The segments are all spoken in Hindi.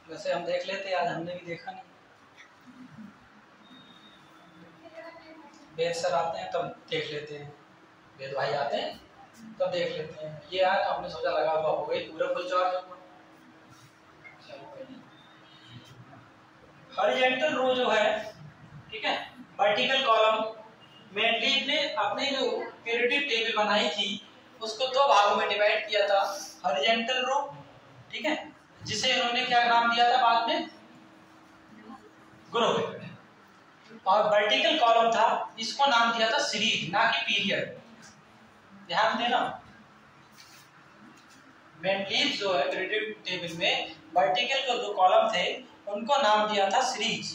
वैसे हम देख लेते, आज हमने भी देखा नहीं। वेद सर आते हैं तब देख लेते हैं, वेद भाई आते हैं तब देख लेते हैं। ये आज हमने सोचा लगा हुआ हो गई पूरा फुल चार्ज। हॉरिजॉन्टल रो जो है, ठीक है, वर्टिकल कॉलम, मेनली ने अपने जो पीरियोडिक टेबल बनाई थी उसको दो भागों में डिवाइड किया था। हॉरिजॉन्टल रो, ठीक है, जिसे इन्होंने क्या नाम दिया था बाद में, ग्रुप, और वर्टिकल कॉलम था, इसको नाम दिया था सीरीज, ना कि पीरियड। ध्यान देना, मेनली जो है पीरियोडिक टेबल में वर्टिकल के जो कॉलम थे उनको नाम दिया था सीरीज,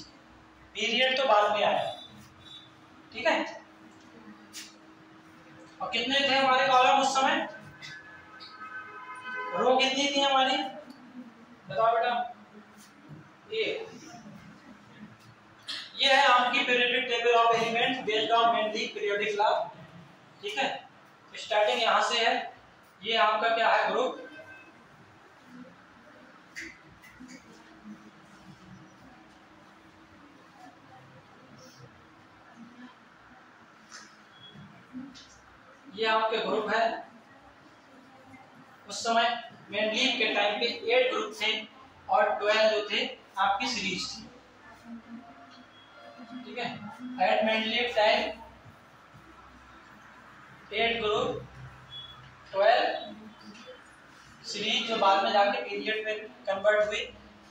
पीरियड तो बाद में आया, ठीक है। और कितने थे हमारे कॉलम उस समय, रो कितनी थी हमारी, बताओ बेटा। ये है आपकी periodic table of elements based on mainly periodic law, ठीक है। स्टार्टिंग यहां से है, ये आपका क्या है, ग्रुप, ये आपके ग्रुप है। उस समय मेनली के टाइम पे 8 ग्रुप थे और 12 जो थे आपकी सीरीज थी, ठीक है। At mainly time 8 group, 12 series, जो बाद में जाके पीरियड में कन्वर्ट हुई।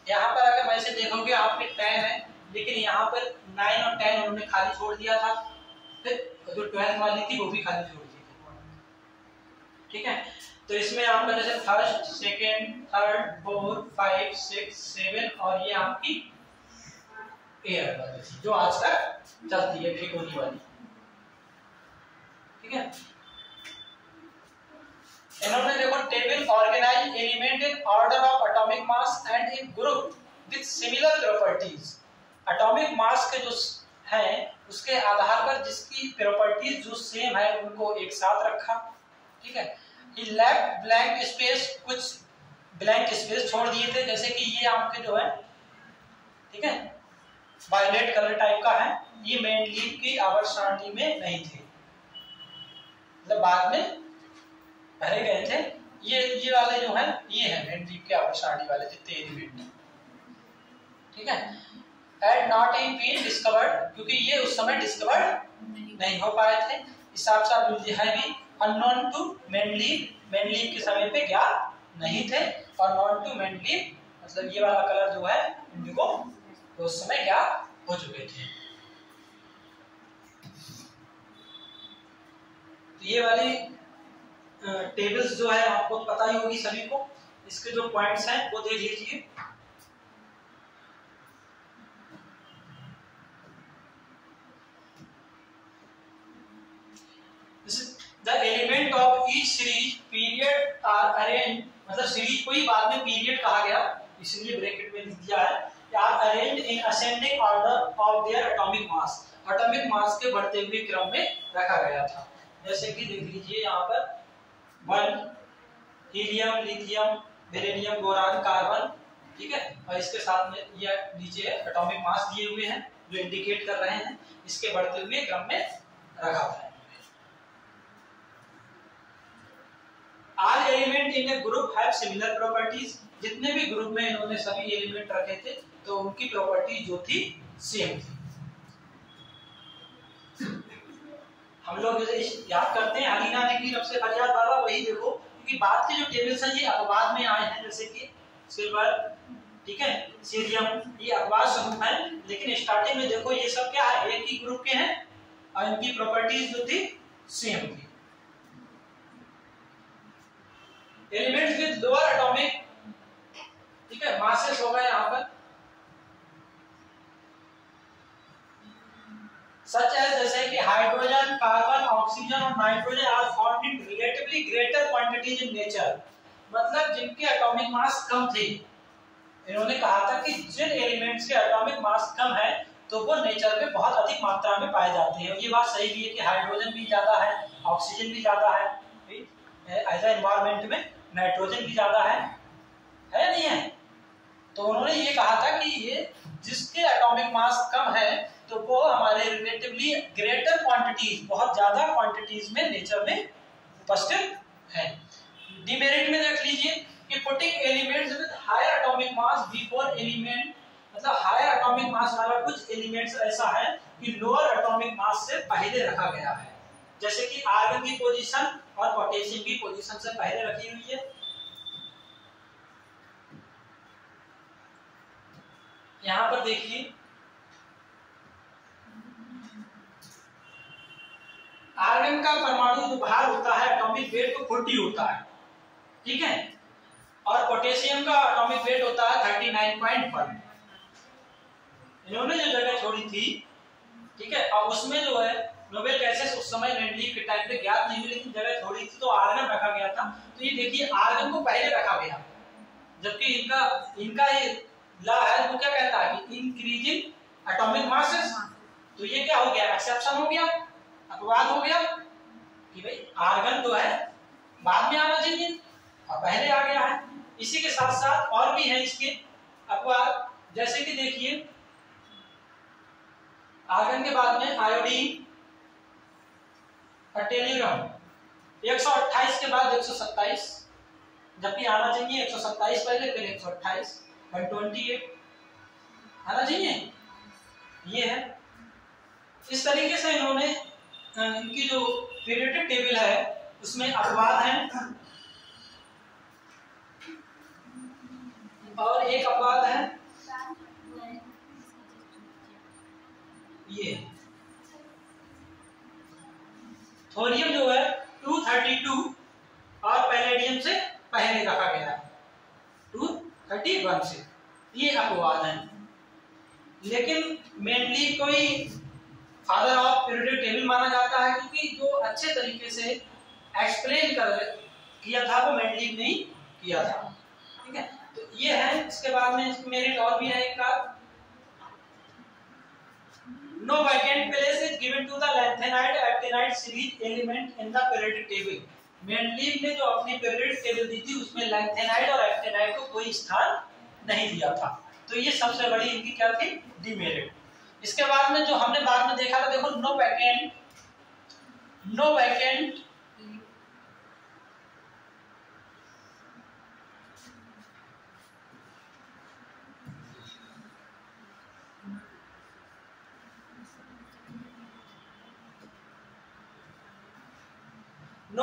यहाँ पर अगर वैसे देखोगे आपके 10 है, लेकिन यहाँ पर 9 और 10 उन्होंने खाली छोड़ दिया था, फिर जो 12 वाली थी वो भी खाली छोड़ दी थी, ठीक है। तो इसमें आपका जैसे फर्स्ट, सेकेंड, थर्ड, फोर्थ, 5, 6, 7 और ये आपकी एयर वाली थी जो आज तक चलती है, ट्रिकोनी वाली, ठीक है। इन्होंने देखो table organise element in order of atomic mass and in group with similar properties. Atomic mass के जो हैं उसके आधार पर जिसकी प्रॉपर्टीज जो सेम है उनको एक साथ रखा, ठीक है। ही लेफ्ट ब्लैंक स्पेस, कुछ ब्लैंक स्पेस छोड़ दिए थे, जैसे कि ये आपके जो है, ठीक है, वायलेट कलर टाइप का है, ये मेन लीफ की आवर्त सारणी में नहीं थे, मतलब बाद में भरे गए थे। ये वाले जो है ये है मेन लीफ के आवर्त सारणी वाले जितने एलिमेंट, ठीक है। had not been discovered, क्योंकि ये उस समय डिस्कवर्ड नहीं हो पाए थे, इस हिसाब से आप है भी अननोन टू मेनली के समय पे ज्ञात नहीं थे, और नॉन टू मेनली मतलब ये वाला कलर जो है इंडिगो तो उस समय ज्ञात हो चुके थे। तो ये वाली टेबल्स जो है आपको पता ही होगी सभी को, इसके जो पॉइंट्स हैं वो देख लीजिए। The element of each series period are arranged, मतलब सीरीज को ही बाद में पीरियड कहा गया, इसलिए ब्रैकेट में लिख दिया है, are arranged in ascending order of their atomic mass, atomic mass के बढ़ते हुए क्रम में रखा गया था। जैसे कि देख लीजिए यहाँ पर 1 helium, lithium, beryllium, boron, carbon, ठीक है, और इसके साथ में ये नीचे एटॉमिक मास दिए हुए हैं जो इंडिकेट कर रहे हैं इसके बढ़ते हुए क्रम में रखा था। All element in a group have similar properties, जितने भी ग्रुप में इन्होंने सभी एलिमेंट रखे थे तो उनकी प्रॉपर्टी जो थी सेम थी। हम लोग जैसे याद करते हैं हलीना ने की रब से फरियाद बाबा, वही देखो, क्योंकि बाद के जो टेबल्स हैं ये अपवाद में आए हैं, जैसे कि सिल्वर, ठीक है, सीरियम, ये अपवाद समूह है, लेकिन स्टार्टिंग में देखो ये सब क्या है, एक ही ग्रुप के हैं और इनकी प्रॉपर्टीज जो थी सेम थी। एलिमेंट्स विद लोअर एटॉमिक, ठीक है, मासेस हो गए यहाँ पर, सच है जैसे कि हाइड्रोजन, कार्बन, ऑक्सीजन और nitrogen are found in relatively greater quantities in nature, मतलब जिनके एटॉमिक मास कम थे। इन्होंने कहा था कि जिन एलिमेंट्स के एटॉमिक मास कम है तो वो नेचर में बहुत अधिक मात्रा में पाए जाते हैं। ये बात सही भी है कि हाइड्रोजन भी ज्यादा है, ऑक्सीजन भी ज्यादा है, एज ए एनवायरमेंट में नाइट्रोजन भी ज्यादा है नहीं है? तो उन्होंने ये कहा था कि ये जिसके एटॉमिक मास कम है तो वो हमारे रिलेटिवली ग्रेटर क्वांटिटीज, बहुत ज्यादा क्वांटिटीज में नेचर में उपस्थित है। डिमेरिट में देख लीजिए कि putting elements with higher atomic mass before element, मतलब हायर एटॉमिक मास वाला कुछ एलिमेंट्स ऐसा है कि लोअर एटॉमिक मास से पहले रखा गया है, जैसे कि आर्गन की पोजीशन और पोटेशियम की पोजीशन से पहले रखी हुई है। यहां पर देखिए आर्गन का परमाणु जो भार होता है एटॉमिक वेट तो 40 होता है, ठीक है, और पोटेशियम का एटॉमिक वेट होता है 39.1। इन्होंने जो जगह छोड़ी थी, ठीक है, और उसमें जो है नोबेल गैसेस उस समय मेंडलीव के टाइम पे ज्ञात नहीं हुई, लेकिन जगह छोड़ी थी तो आर्गन रखा गया था। तो ये देखिए आर्गन को पहले रखा गया, जबकि इनका ये लॉ है वो क्या कहता है कि इंक्रीजिंग एटॉमिक मासेस। तो ये क्या हो गया, एक्सेप्शन हो गया, अपवाद हो गया कि भाई आर्गन जो है बाद में आना चाहिए और पहले आ गया है। इसी के साथ साथ और भी है इसके अपवाद, जैसे कि देखिए आर्गन के बाद में आयोडीन और टेलीग्राम 128 के बाद 127, जबकि आना चाहिए 127 पहले फिर 128, 128 आना चाहिए। ये है, इस तरीके से इन्होंने इनकी जो पीरियोडिक टेबल है उसमें अपवाद हैं, और एक अपवाद है ये थोरियम जो है 232 और पैलेडियम से पहले रखा गया है 231 से, ये अपवाद है। लेकिन मेनली कोई फादर ऑफ पीरियोडिक टेबल माना जाता है, क्योंकि जो अच्छे तरीके से एक्सप्लेन किया था वो मेंडलीव ने किया था, ठीक है। तो ये है, इसके बाद में मेरिट और भी है एक का, no vacant place is given to the lanthanide actinide series element in the periodic table. Mendeleev ने जो अपनी पीरियोडिक टेबल दी थी उसमें लैंथेनाइड और एक्टिनाइड को कोई स्थान नहीं दिया था। तो ये सबसे बड़ी इनकी क्या थी, डिमेरिट। इसके बाद में जो हमने बाद में देखा था, देखो no vacant no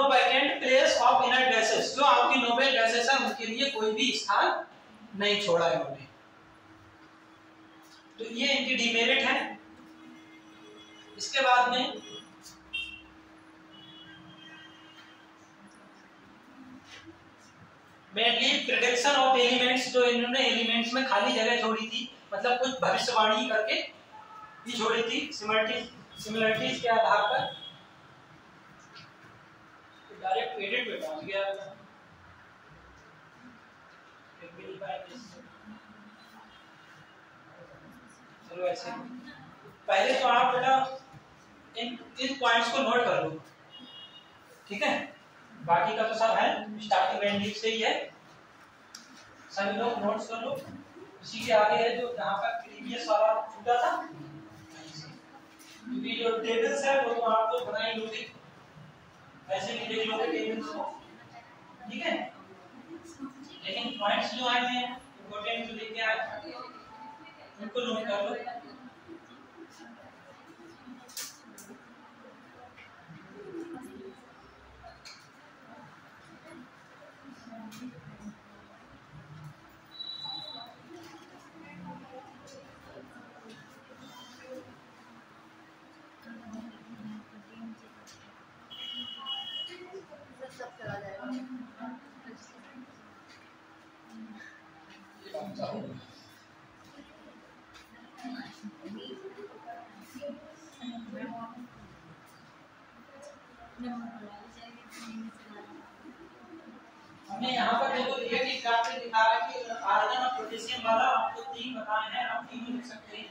vacant place of inert gases, जो आपकी नोबेल गैसेस है उनके लिए कोई भी स्थान नहीं छोड़ा इन्होंने। तो ये इनकी डिमेरिट है। इसके बाद में मेनली प्रेडिक्शन ऑफ एलिमेंट्स, जो इन्होंने एलिमेंट्स में खाली जगह छोड़ी थी, मतलब कुछ भविष्यवाणी करके ही छोड़ी थी सिमिलरिटीज के आधार पर। डायरेक्ट एडिट पे पहुंच गया, चलो ऐसे पहले तो आप बेटा इन पॉइंट्स को नोट कर लो, ठीक है, बाकी का तो सब है स्टार्टिंग मेंडलीव से ही है, सभी लोग नोट्स कर लो। इसी के आगे है जो जहां पर प्रीवियस वाला छूटा था, क्योंकि जो टेबल्स है वो तो आप लोग बना ही लोगे, ऐसे भी देख लोगे टेबल्स को, ठीक है, लेकिन पॉइंट्स जो आए हैं इंपॉर्टेंट जो लेके आए उनको नोट कर लो। हमने यहाँ पर देखो एक एग्जांपल दिखा है कि आर्गन और पोटेशियम वाला आपको 3 बताए हैं, आप 3 लिख सकते हैं।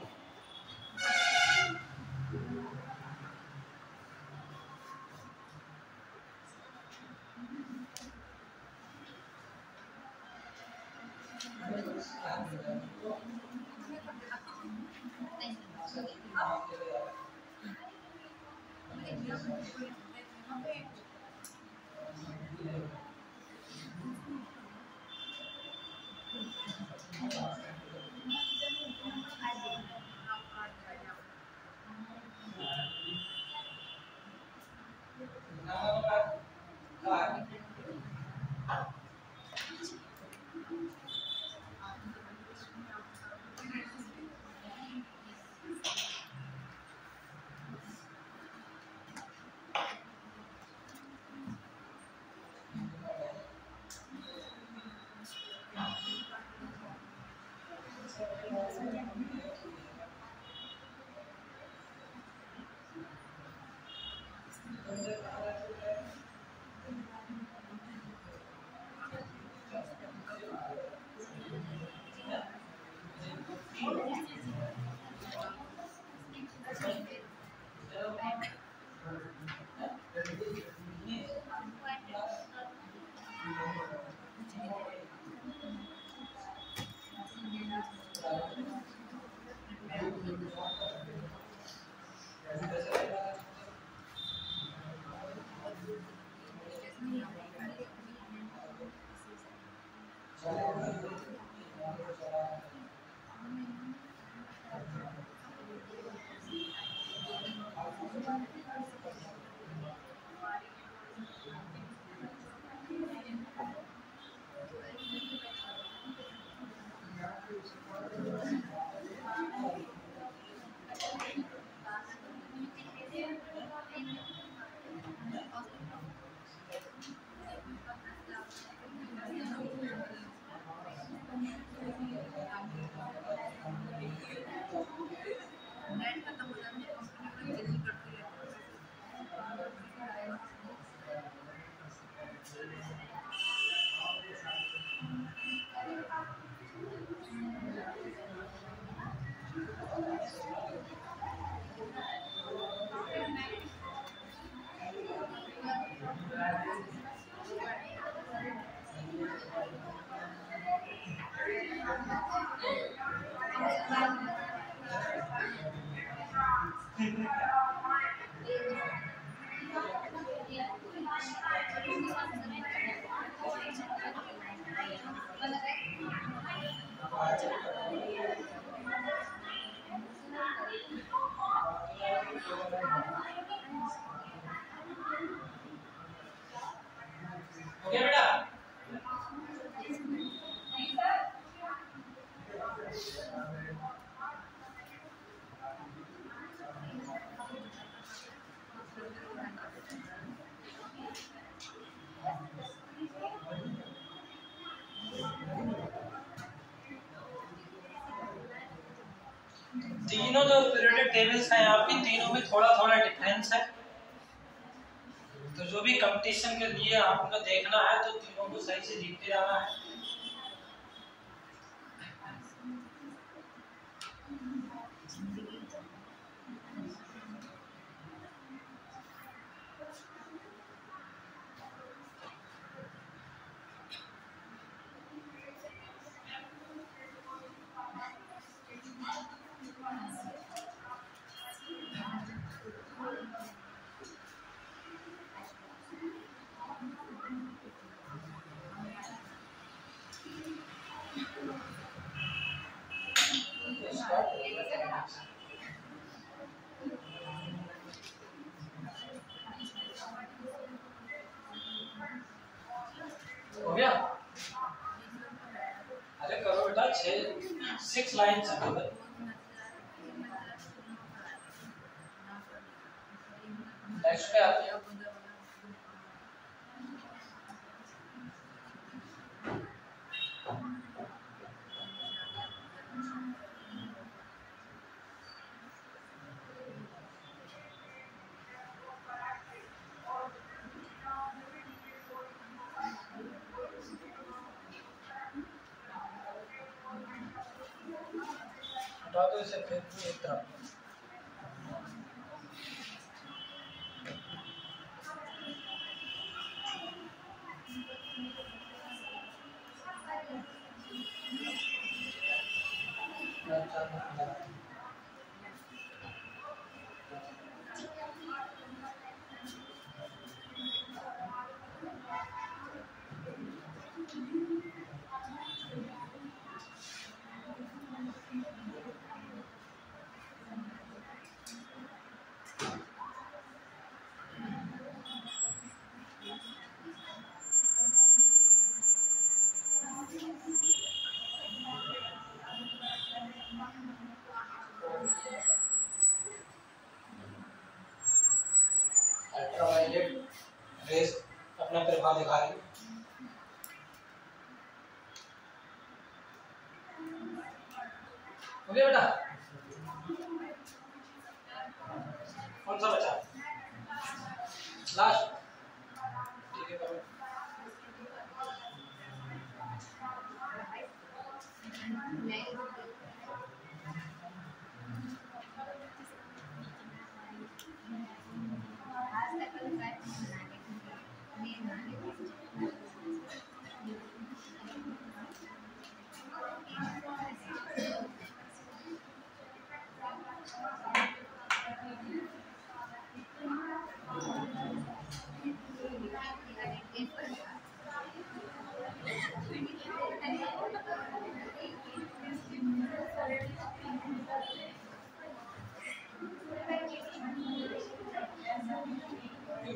हो गया बेटा? तीनों जो पीरियोडिक टेबल्स हैं आपकी, तीनों में थोड़ा थोड़ा डिफरेंस है, तो जो भी कंपटीशन के लिए आपको देखना है तो तीनों को सही से लिखते जाना है। हो गया? अरे करो बेटा, 6 लाइन्स है टोटल। नेक्स्ट पे आते हैं। हटा दो इसे फिर एक तरफ। अल्ट्रावायलेट रेज अपना प्रभाव दिखा रही है। हो गया बेटा? कौन सा बचा? लास्ट। ठीक है करो।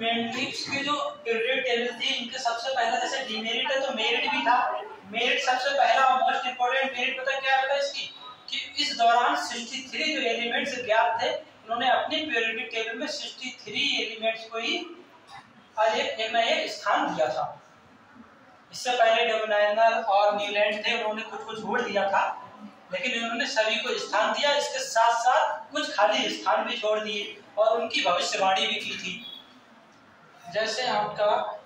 मैट्रिक्स के जो पीरियड टेबल थी इनके सबसे पहला जैसे डिमेरिट है तो मेरिट भी था। मेरिट सबसे पहला और मोस्ट इंपोर्टेंट मेरिट पता क्या होता है इसकी कि इस दौरान 63 जो एलिमेंट्स ज्ञात थे उन्होंने अपनी पीरियोडिक टेबल में 63 एलिमेंट्स को ही एक ना एक स्थान दिया था। इससे पहले डोमिनाइनर और न्यूलैंड थे, उन्होंने कुछ कुछ छोड़ दिया था, लेकिन उन्होंने सभी को स्थान दिया। इसके साथ साथ कुछ खाली स्थान भी छोड़ दिए और उनकी भविष्यवाणी भी की थी। जैसे आपका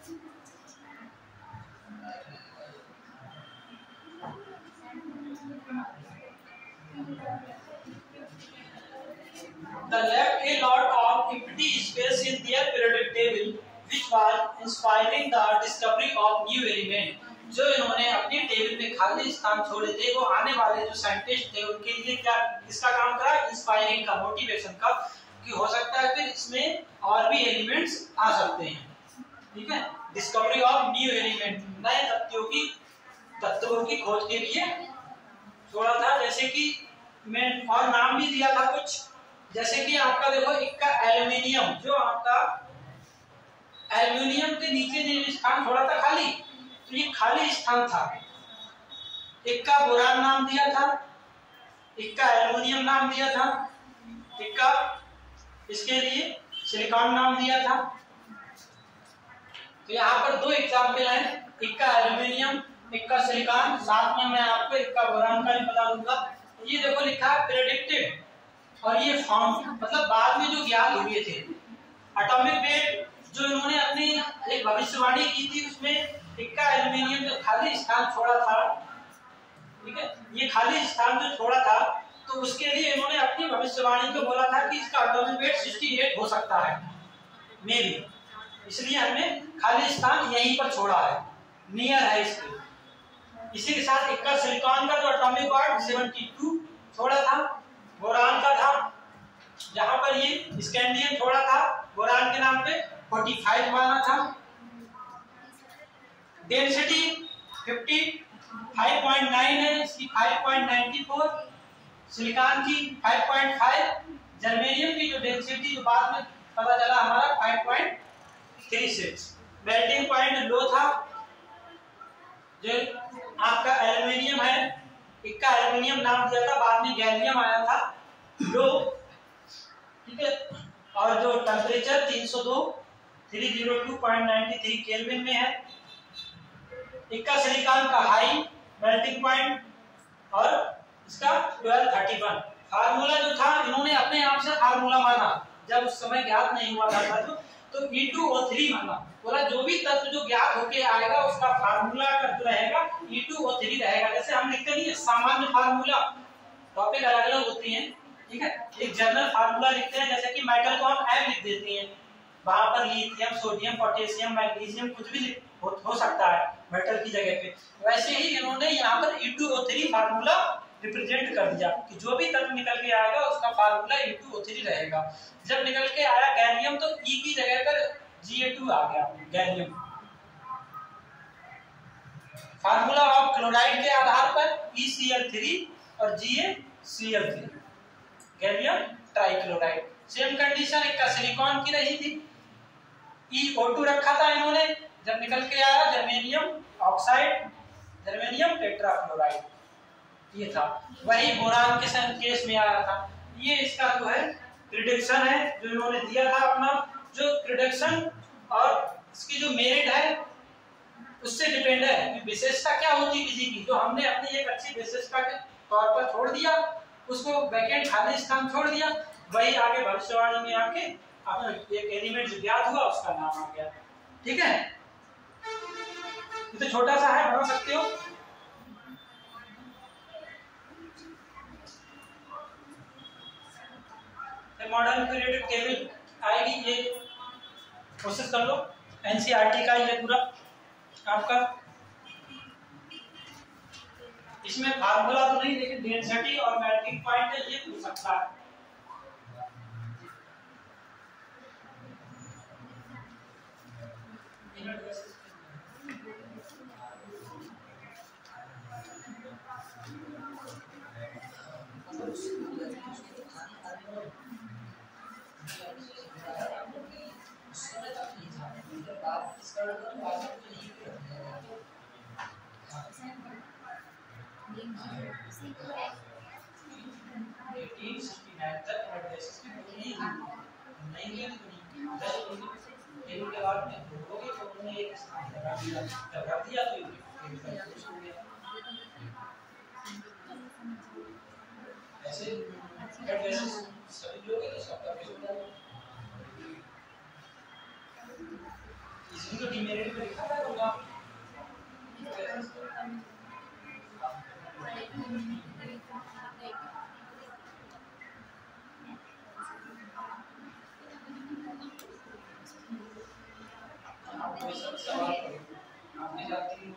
The left a lot of empty space in their periodic table, which was inspiring the discovery of new element. जो इन्होंने अपनी टेबल में खाली स्थान छोड़े थे वो आने वाले जो साइंटिस्ट थे उनके लिए क्या इसका काम करा, इंस्पायरिंग का, मोटिवेशन का, कि हो सकता है फिर इसमें और भी एलिमेंट्स आ सकते हैं। ठीक है, डिस्कवरी ऑफ न्यू एलिमेंट, नए तत्वों की खोज के लिए छोड़ा था। जैसे कि मैं और नाम भी दिया था कुछ, जैसे कि आपका देखो इक्का एल्युमिनियम, जो आपका एल्युमिनियम के नीचे जो स्थान छोड़ा था खाली, तो ये खाली स्थान था। इक्का बोरान नाम दिया था, इक्का एल्युमिनियम नाम दिया था, इक्का इसके लिए सिलिकॉन नाम दिया था। तो यहाँ पर दो एग्जाम्पल हैं, इक्का एल्युमिनियम, इक्का सिलिकॉन, साथ में मैं आपको इक्का बोरान का भी बता दूंगा। ये देखो लिखा है प्रेडिक्टेड, और ये फाउंड मतलब बाद में जो ज्ञात हुए थे। एटॉमिक वेट जो इन्होंने अपनी एक भविष्यवाणी की थी उसमें इक्का एल्युमिनियम जो खाली स्थान छोड़ा था, ठीक है, ये खाली स्थान जो छोड़ा था तो उसके लिए इन्होंने अपनी भविष्यवाणी को बोला था कि इसका एटॉमिक वेट 68 हो सकता है मे बी, इसलिए हमने खाली स्थान यहीं पर छोड़ा है, नियर है इसके। इसी के साथ इक्का सिलिकॉन का जो एटॉमिक वेट 72 छोड़ा था, बोरान का था, जहां पर ये स्कैंडियम छोड़ा था बोरान के नाम पे 45 माना था। डेंसिटी 55.9 है, इसकी 5.94, सिलिकॉन की 5.5, जर्मेनियम की जो डेंसिटी जो बाद में पता चला हमारा 5.36। मेल्टिंग पॉइंट लो था। जो आपका एल्युमिनियम है, इक्का एल्युमिनियम नाम दिया था, बाद में गैलियम आया था लो, ठीक है, और जो टेम्परेचर 302.93 केल्विन में है। इक्का सिलिकॉन का हाई मेल्टिंग पॉइंट और इसका 1231। फार्मूला जो था इन्होंने अपने आप से फार्मूला माना, जब उस समय ज्ञात नहीं हुआ था तो E2O3 माना, बोला जो भी तत्व जो ज्ञात होके आएगा उसका फार्मूला जो रहेगा E2O3 रहेगा। जैसे हम लिखते नहीं सामान्य फार्मूला, टॉपिक अलग अलग होती हैं, ठीक है, एक जनरल फार्मूला लिखते हैं, जैसे कि मेटल को हम M लिख देते हैं, वहां पर लिथियम, सोडियम, पोटेशियम, मैग्नीशियम कुछ भी हो सकता है मेटल की जगह पे। वैसे ही इन्होंने यहाँ पर E2O3 फार्मूला रिप्रेजेंट कर दिया कि जो भी तत्व निकल के आएगा उसका फार्मूला U2O3 रहेगा। जब निकल के आया गैलियम तो E की जगह पर Ga2 आ गया गैलियम। फार्मूला ऑफ क्लोराइड के आधार पर ECl3 और GaCl3 gallium trichloride. Same condition एक का सिलिकॉन की रही थी, EO2 रखा था इन्होंने, जब निकल के आया जर्मेनियम ऑक्साइड, जर्मेनियम टेट्राफ्लोराइड, ये था। वही बोरान के केस में आया था। ये इसका जो है प्रिडिक्शन है जो इन्होंने दिया था अपना, जो प्रिडिक्शन और इसकी जो मेरिट है उससे डिपेंड है कि विशेषता क्या होती है किसी की, जो हमने अपनी एक अच्छी विशेषता के तौर पर छोड़ दिया, उसको वैकेंट खाली स्थान छोड़ दिया, वही आगे भविष्यवाणी में आके एक एलिमेंट जो ज्ञात हुआ उसका नाम आ गया। ठीक है, ये तो छोटा सा है, बना सकते हो। मॉडर्न पीरियोडिक टेबल आएगी, ये कोशिश कर लो, एनसीईआरटी का ये पूरा आपका। इसमें फार्मूला तो नहीं, लेकिन डेंसिटी और मेल्टिंग पॉइंट है, ये पूछ सकता है।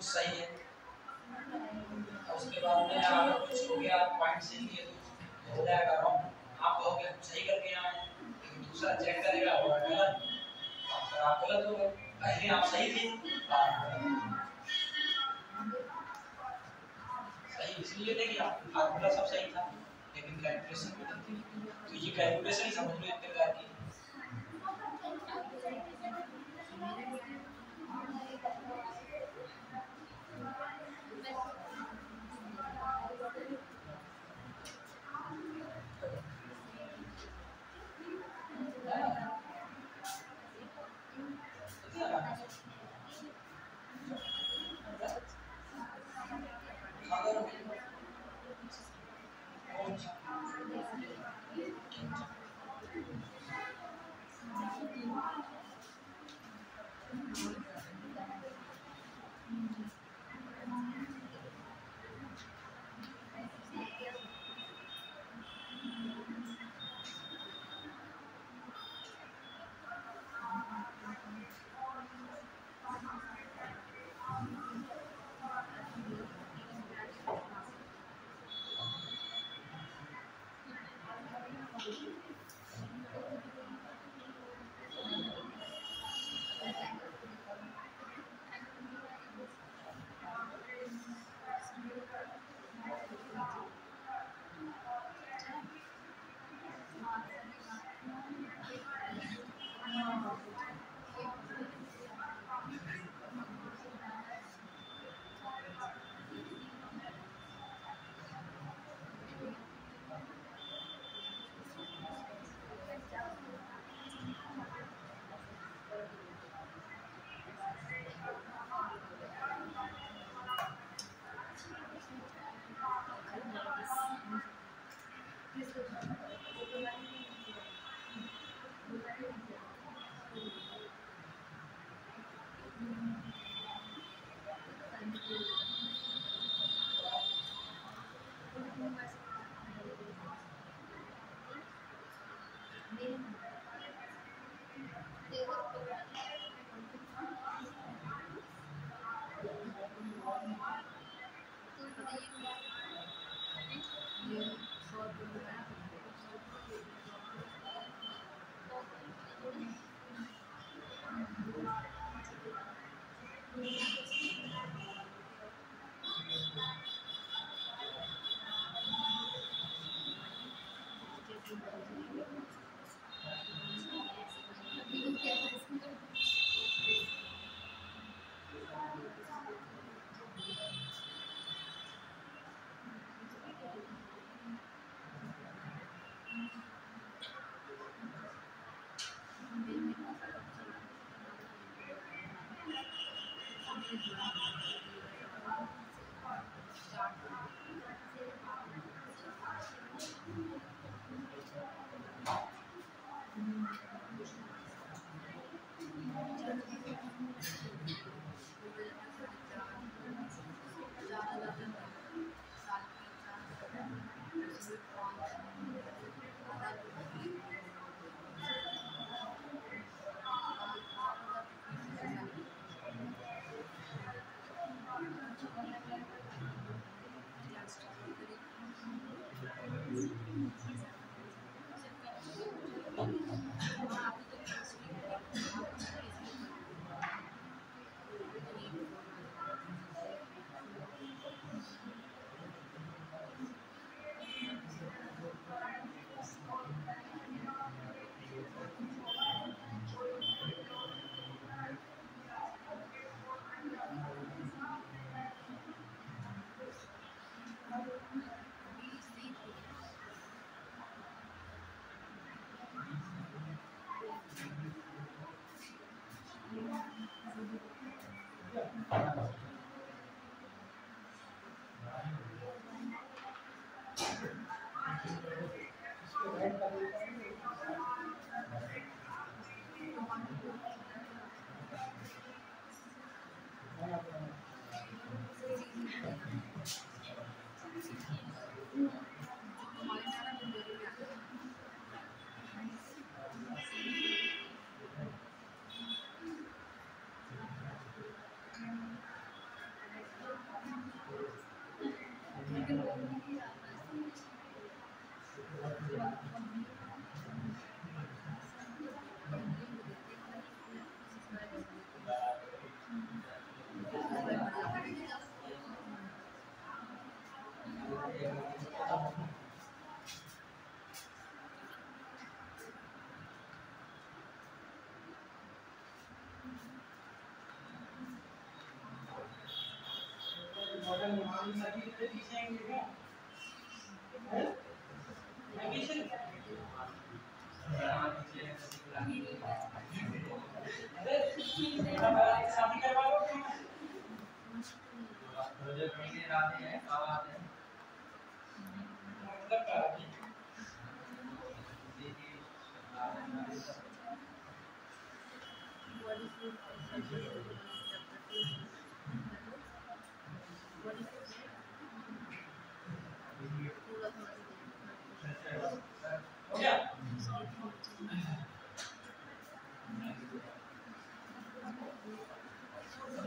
सही है, उसके बाद में अगर कुछ हो गया पॉइंट से लिए तो हो जाएगा रॉन्ग, आप कहोगे सही करके आए, लेकिन दूसरा चेक करेगा होगा गलत, अगर आप गलत हो गए, पहले आप सही थे, सही इसलिए थे कि आप फार्मूला सब सही था, लेकिन कैलकुलेशन गलत थी। तो ये कैलकुलेशन ही समझ लो एक प्रकार की।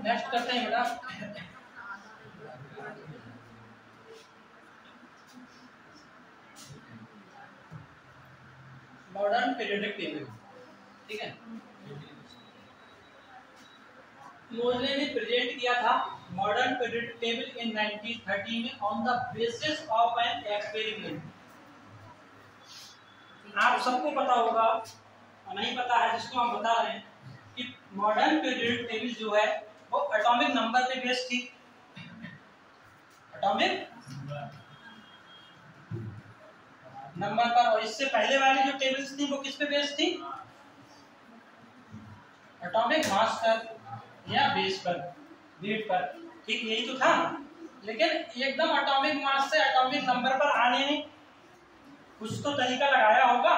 नेक्स्ट करते हैं बेटा मॉडर्न पीरियोडिक टेबल। ठीक है, मोजले ने प्रेजेंट किया था मॉडर्न पीरियोडिक टेबल इन 1930 में on the basis of an experiment. आप सबको पता होगा, नहीं पता है जिसको हम बता रहे हैं कि मॉडर्न पीरियोडिक टेबल जो है वो एटॉमिक नंबर पे बेस्ड थी। एटॉमिक नंबर पर, और इससे पहले वाली जो टेबल्स थी वो किस पे बेस्ड थी? एटॉमिक मास पर या बेस पर, वेट पर। ठीक, यही तो था। लेकिन एकदम एटॉमिक मास से एटॉमिक नंबर पर आने में कुछ तो तरीका लगाया होगा,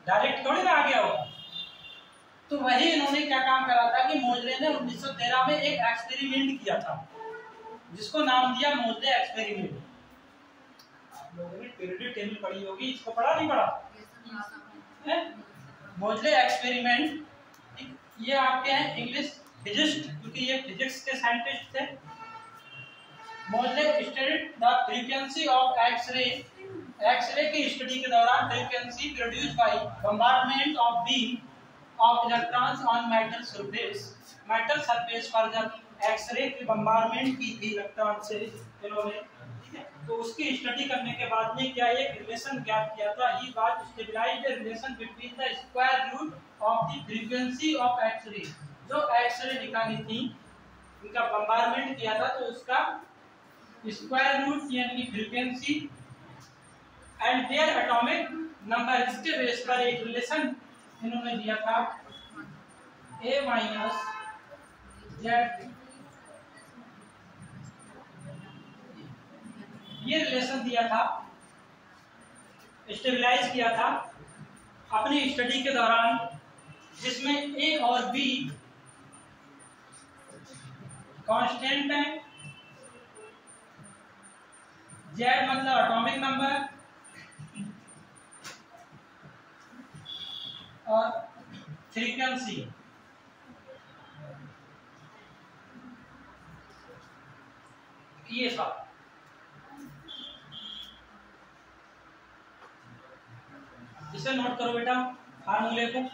डायरेक्ट थोड़ी ना आ गया होगा। तो वही इन्होंने क्या काम करा था कि मोजले ने 1913 में एक एक्सपेरिमेंट किया था जिसको नाम दिया मोजले एक्सपेरिमेंट। आप लोगों ने पीरियोडिक टेबल पढ़ी होगी, इसको पढ़ा नहीं पढ़ा? मोजले एक्सपेरिमेंट, ये आपके हैं इंग्लिश फिजिस्ट, क्योंकि ये फिजिक्स के साइंटिस्ट थे। Moseley studied the frequency of X-ray, X-ray की स्टडी के दौरान frequency produced by bombardment of beam of electrons on metal surface. Metal surface पर जब एक्सरे की बम्बार्डमेंट की थी इलेक्ट्रॉन से इन्होंने, ठीक है, तो उसकी स्टडी करने के बाद में क्या एक रिलेशन ज्ञात किया था। He was stabilised the relation between the square root of the frequency of X-ray. जो एक्सरे निकाली थी, उनका बम्बार्डमेंट किया था, तो उसका स्क्वायर रूट यानी कि frequency and there atomic number, इसके बेस पर एक रिलेशन इन्होंने दिया था A माइनस जेड, ये रिलेशन दिया था, स्टेबलाइज किया था अपनी स्टडी के दौरान, जिसमें ए और बी कांस्टेंट है, जेड मतलब एटॉमिक नंबर और फ्रीक्वेंसी। ये था, इसे नोट करो बेटा फार्मूले को।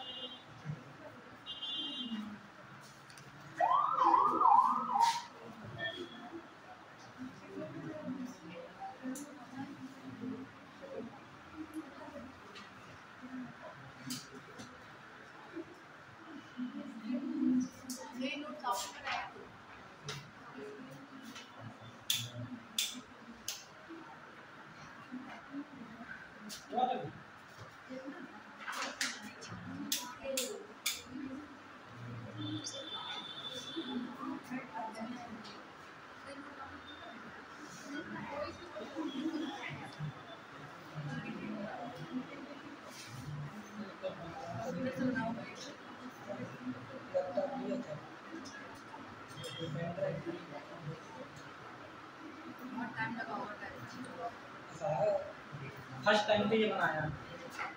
फर्स्ट टाइम पे ये बनाया,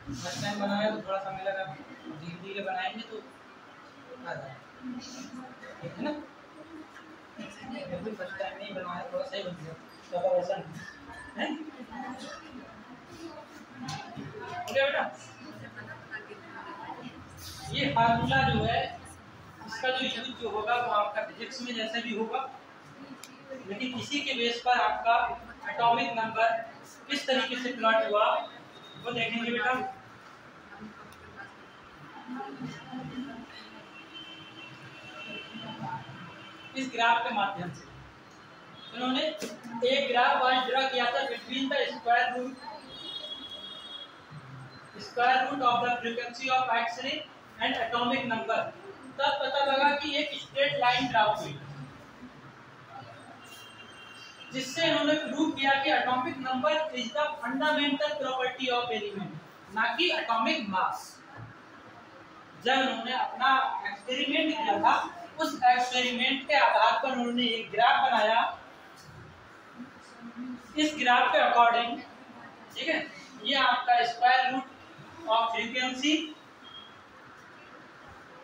फर्स्ट टाइम बनाया तो थोड़ा समय लगा, धीरे धीरे बनाएंगे तो आ जाए, ठीक है ना। फर्स्ट टाइम में ही बनाया थोड़ा सही बन गया, ज़्यादा वैसा नहीं है बेटा। ये फार्मूला जो है इसका जो यूज जो होगा वो आपका फिजिक्स में जैसे भी होगा, लेकिन इसी के बेस पर आपका एटॉमिक नंबर किस तरीके से प्लॉट हुआ वो देखेंगे बेटा। इस ग्राफ के माध्यम से उन्होंने एक ग्राफ आज ड्रा किया था between the square root of the frequency of X-ray and atomic number. तब पता लगा कि एक स्ट्रेट लाइन ड्रा हुई, जिससे इन्होंने प्रूव किया कि atomic number is the fundamental property of element, ना कि एटॉमिक मास। जब उन्होंने अपना एक्सपेरिमेंट किया था, उस एक्सपेरिमेंट के आधार पर उन्होंने एक ग्राफ बनाया। इस ग्राफ के अकॉर्डिंग, ठीक है, ये आपका square root of frequency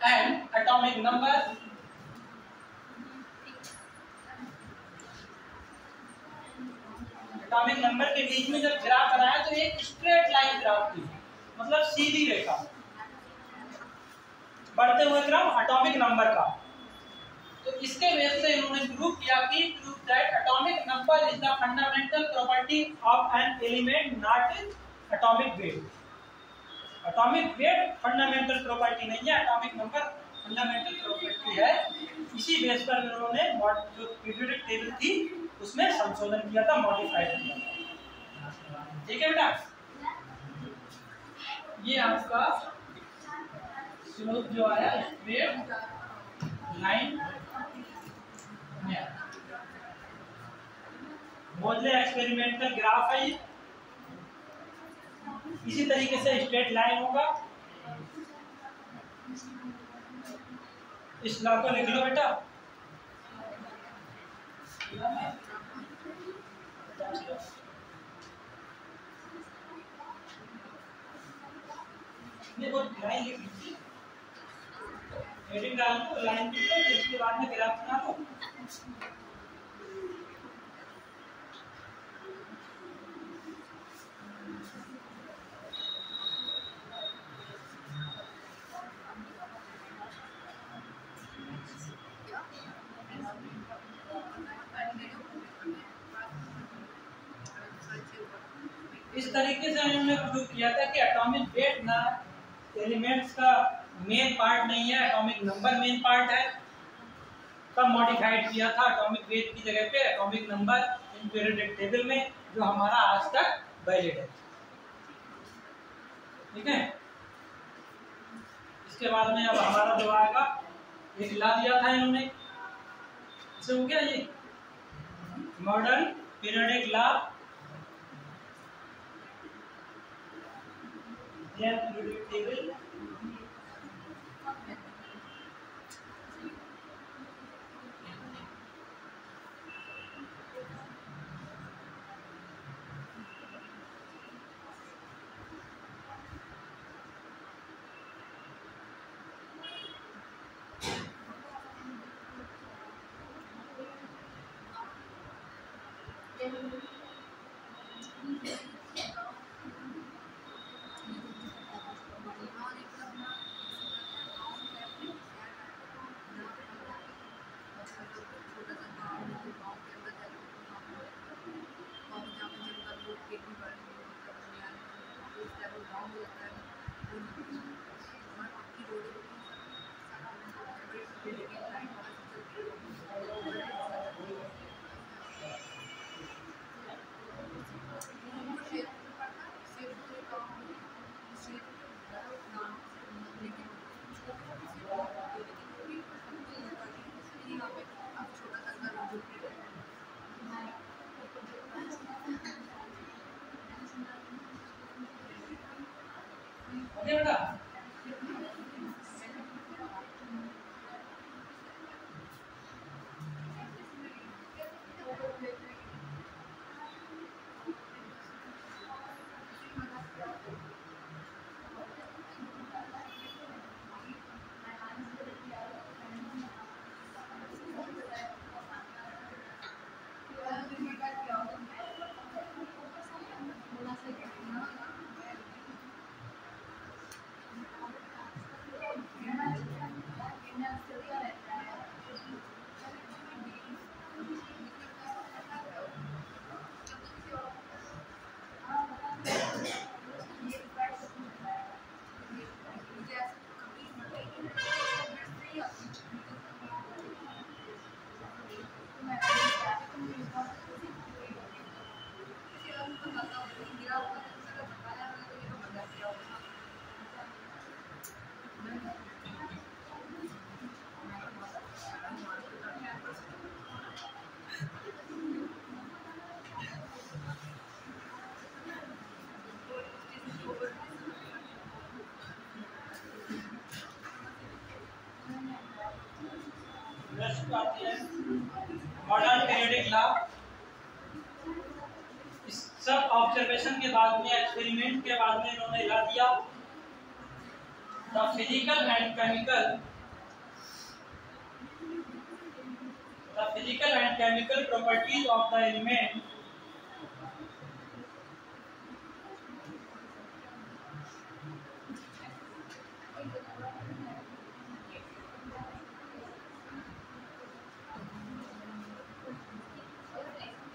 and atomic number, atomic number के बीच में जब ग्राफ बनाया तो एक स्ट्रेट लाइन ग्राफ थी, मतलब सीधी रेखा, बढ़ते हुए ग्राफ एटॉमिक नंबर का। तो इसके बेस से इन्होंने प्रूव किया कि prove that atomic number is the fundamental property of an element, not atomic weight. Atomic weight fundamental property नहीं है, एटॉमिक नंबर फंडामेंटल प्रॉपर्टी है। इसी बेस पर इन्होंने जो पीरियोडिक टेबल थी उसमें संशोधन किया था, मॉडिफाइड किया था, ठीक है बेटा। ये आपका स्लोप जो आया स्ट्रेट लाइन मोजले एक्सपेरिमेंटल ग्राफ है। इसी तरीके से स्ट्रेट लाइन होगा। इस लॉ को लिख लो बेटा। देखो लाइन लिख लीजिए, हेडिंग डाल दो, लाइन लिख लो, फिर उसके बाद में ग्राफ बना दो। इस तरीके से हमने प्रूव किया था कि एटॉमिक वेट ना एलिमेंट्स का मेन पार्ट नहीं है, एटॉमिक नंबर मेन पार्ट है। तब मॉडिफाइड किया था एटॉमिक वेट की जगह पे atomic number in periodic table में, जो हमारा आज तक वैलिड है, ठीक है। इसके बाद में अब हमारा जो आएगा, एक ला दिया था इन्होंने से हो गया ये modern periodic law, periodic table, okay बेटा। Modern periodic law. इस सब ऑब्जर्वेशन के बाद में, एक्सपेरिमेंट के बाद में इन्होंने ला दिया the physical and chemical properties of the element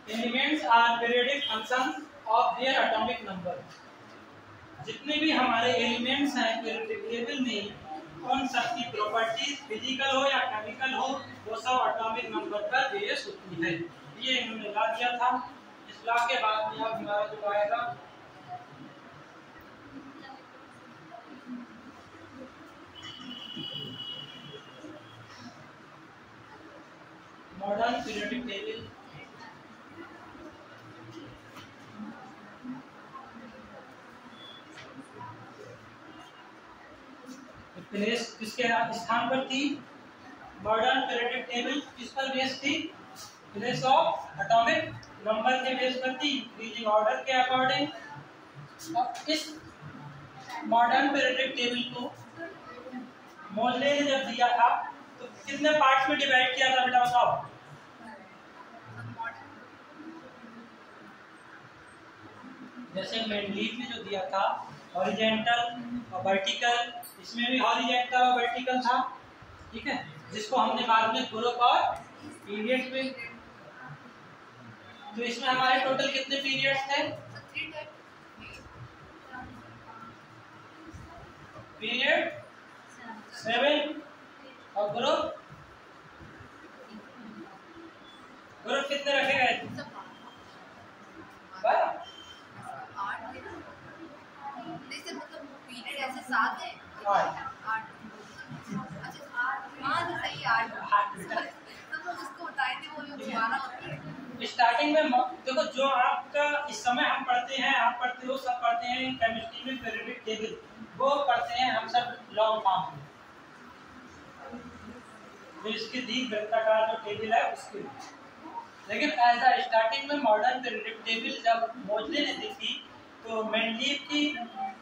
elements are periodic functions of their atomic number. जितने भी हमारे एलिमेंट्स हैं पीरियोडिक टेबल में, उन सब की प्रॉपर्टीज फिजिकल हो या केमिकल हो, वो सब एटॉमिक नंबर पर बेस होती है। ये इन्होंने ला दिया था। इस लॉ के बाद में अब हमारा जो आएगा मॉडर्न पीरियोडिक टेबल। प्लेस किसके स्थान पर थी? मॉडर्न पीरियोडिक टेबल किस पर बेस थी? प्लेस ऑफ एटॉमिक नंबर के बेस पर थी, इंक्रीजिंग ऑर्डर के अकॉर्डिंग। अब इस मॉडर्न पीरियोडिक टेबल को मोल्ले ने जब दिया था तो कितने पार्ट्स में डिवाइड किया था बेटा बताओ? जैसे मेंडलीव ने जो दिया था हॉरिजॉन्टल और वर्टिकल, इसमें भी हॉरिजॉन्टल और वर्टिकल था, ठीक है, जिसको हमने बाद में ग्रुप और पीरियड्स में। तो इसमें हमारे टोटल कितने पीरियड्स थे? पीरियड 7 और ग्रुप कितने रखे गए थे? 12। ऐसे 7 है 8। अच्छा 8, हाँ तो सही 8 तो उसको उठाए थे देखो जो आपका इस समय हम पढ़ते हैं, आप पढ़ते हो, सब पढ़ते हैं केमिस्ट्री में पीरियोडिक टेबल, वो पढ़ते हैं हम सब लॉन्ग फॉर्म में, तो इसकी दीर्घ वृत्ताकार जो टेबल है उसके। लेकिन एज अ स्टार्टिंग में मॉडर्न पीरियोडिक टेबल जब मोजले ने देखी तो मेंडलीव की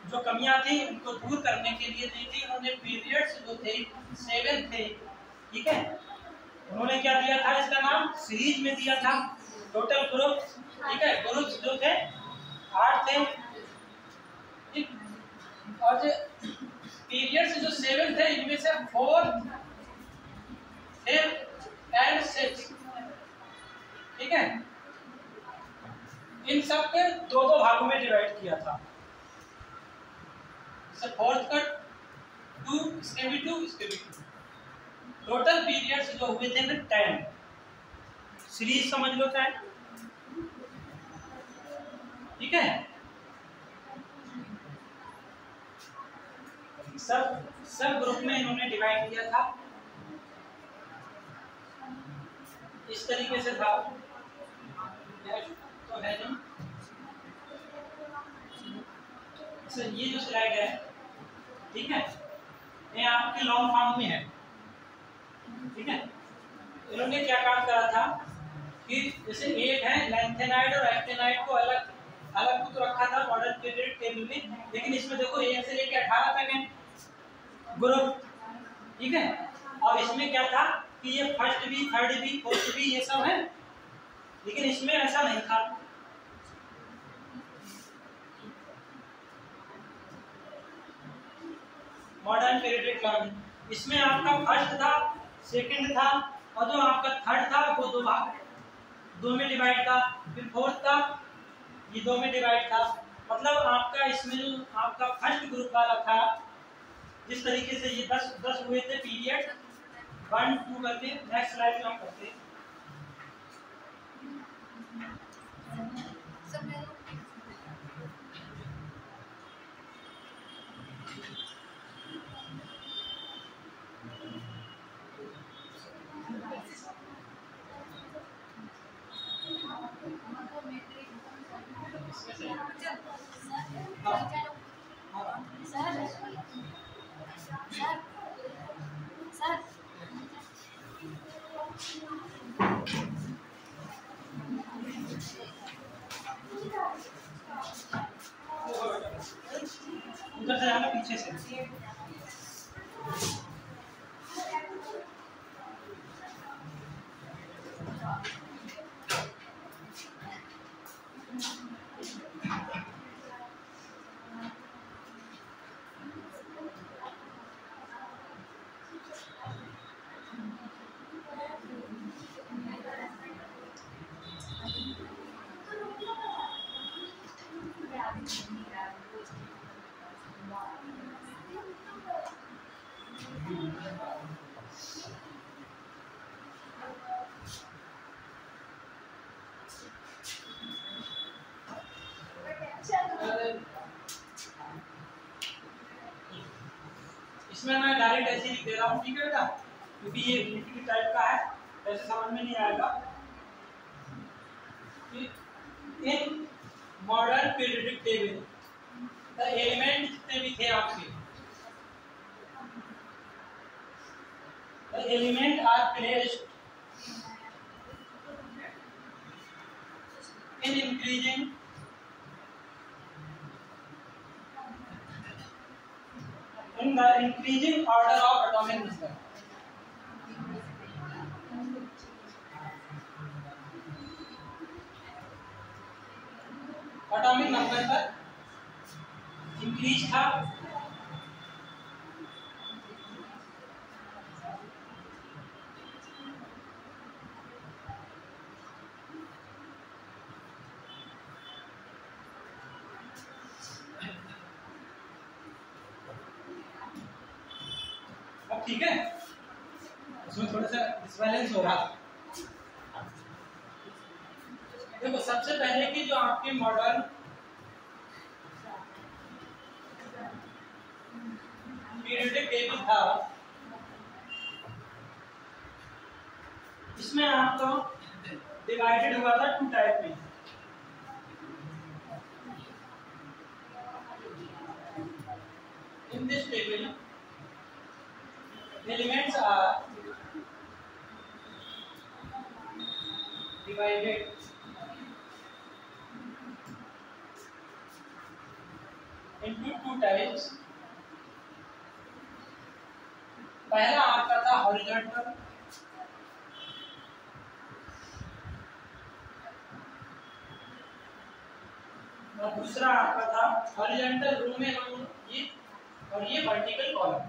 जो कमियां थी उनको दूर करने के लिए दी थी उन्होंने पीरियड्स जो थे 7 थे, ठीक है। उन्होंने क्या दिया था, इसका नाम सीरीज में दिया था, टोटल ग्रुप, ठीक है, ग्रुप जो थे 8 थे, ठीक। और जो पीरियड्स जो 7 थे इनमें से 4 एंड 6, ठीक है, इन सब के 2-2 भागों में डिवाइड किया था। फोर्थ कट 2, इसके भी 2, इसके भी 2, टोटल पीरियड्स जो हुए थे ना 10, सीरीज समझ लो 10, ठीक है। सब ग्रुप में इन्होंने डिवाइड किया था, इस तरीके से था, तो है ना। ये जो स्लाइड है, ठीक है, ये आपके लॉन्ग फॉर्म में है, ठीक है। इन्होंने क्या काम करा था कि जैसे एक है लैंथेनाइड और एक्टिनाइड को अलग अलग तो रखा था मॉडर्न पीरियड टेबल में, लेकिन इसमें देखो 1 से लेकर 18 तक है ग्रुप, ठीक है। और इसमें क्या था कि ये फर्स्ट भी, थर्ड भी, फोर्थ भी, ये सब है, लेकिन इसमें ऐसा नहीं था। मॉडर्न पीरियडिक लॉन्ग, इसमें आपका फर्स्ट था, सेकंड था, और जो आपका थर्ड था वो 2 भाग, 2 में डिवाइड था, फिर फोर्थ था, ये 2 में डिवाइड था। मतलब आपका इसमें जो आपका फर्स्ट ग्रुप वाला था, जिस तरीके से ये 10 हुए थे पीरियड 1, 2 करके, नेक्स्ट स्लाइड में हम करते हैं। उधर से जाना, पीछे से। इसमें मैं डायरेक्ट ऐसे लिख दे रहा हूँ, ठीक है बेटा, क्योंकि ये लिक्विड टाइप का है, ऐसे समझ में नहीं आएगा। In modern periodic table the element जितने भी थे आपके, the element are placed in increasing in the increasing order of atomic number. Atomic number पर इंक्रीज था, ठीक है। इसमें थोड़ा सा डिसबैलेंस हो रहा। देखो सबसे पहले की जो आपके मॉडर्न पीरियोडिक टेबल था, इसमें आपको डिवाइडेड हुआ था 2 टाइप में। In this table elements are divided into 2 types. पहला आपका था हॉरिजॉन्टल और दूसरा आपका था हॉरिजॉन्टल रो में हम ये और ये वर्टिकल कॉलम।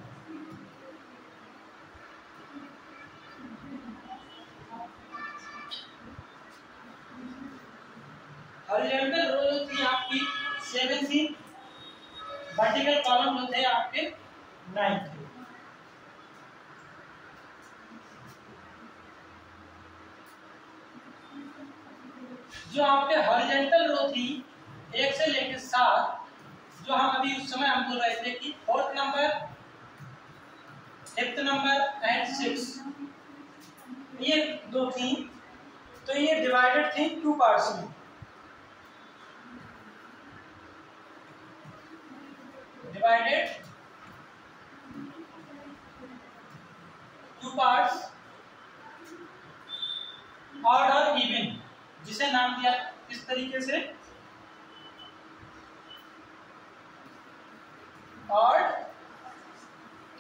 हॉरिजॉन्टल रो जो थी आपकी 7 थी, वर्टिकल कॉलम जो थे आपके 9 थे। जो आपके हॉरिजॉन्टल रो थी 1 से लेकर 7, जो हम अभी उस समय हम बोल रहे थे कि 4th number, 5th number and 6, ये दो थी, तो ये डिवाइडेड थी 2 पार्ट्स में। डिवाइडेड 2 पार्ट्स, ऑड और इवन, जिसे नाम दिया इस तरीके से ऑड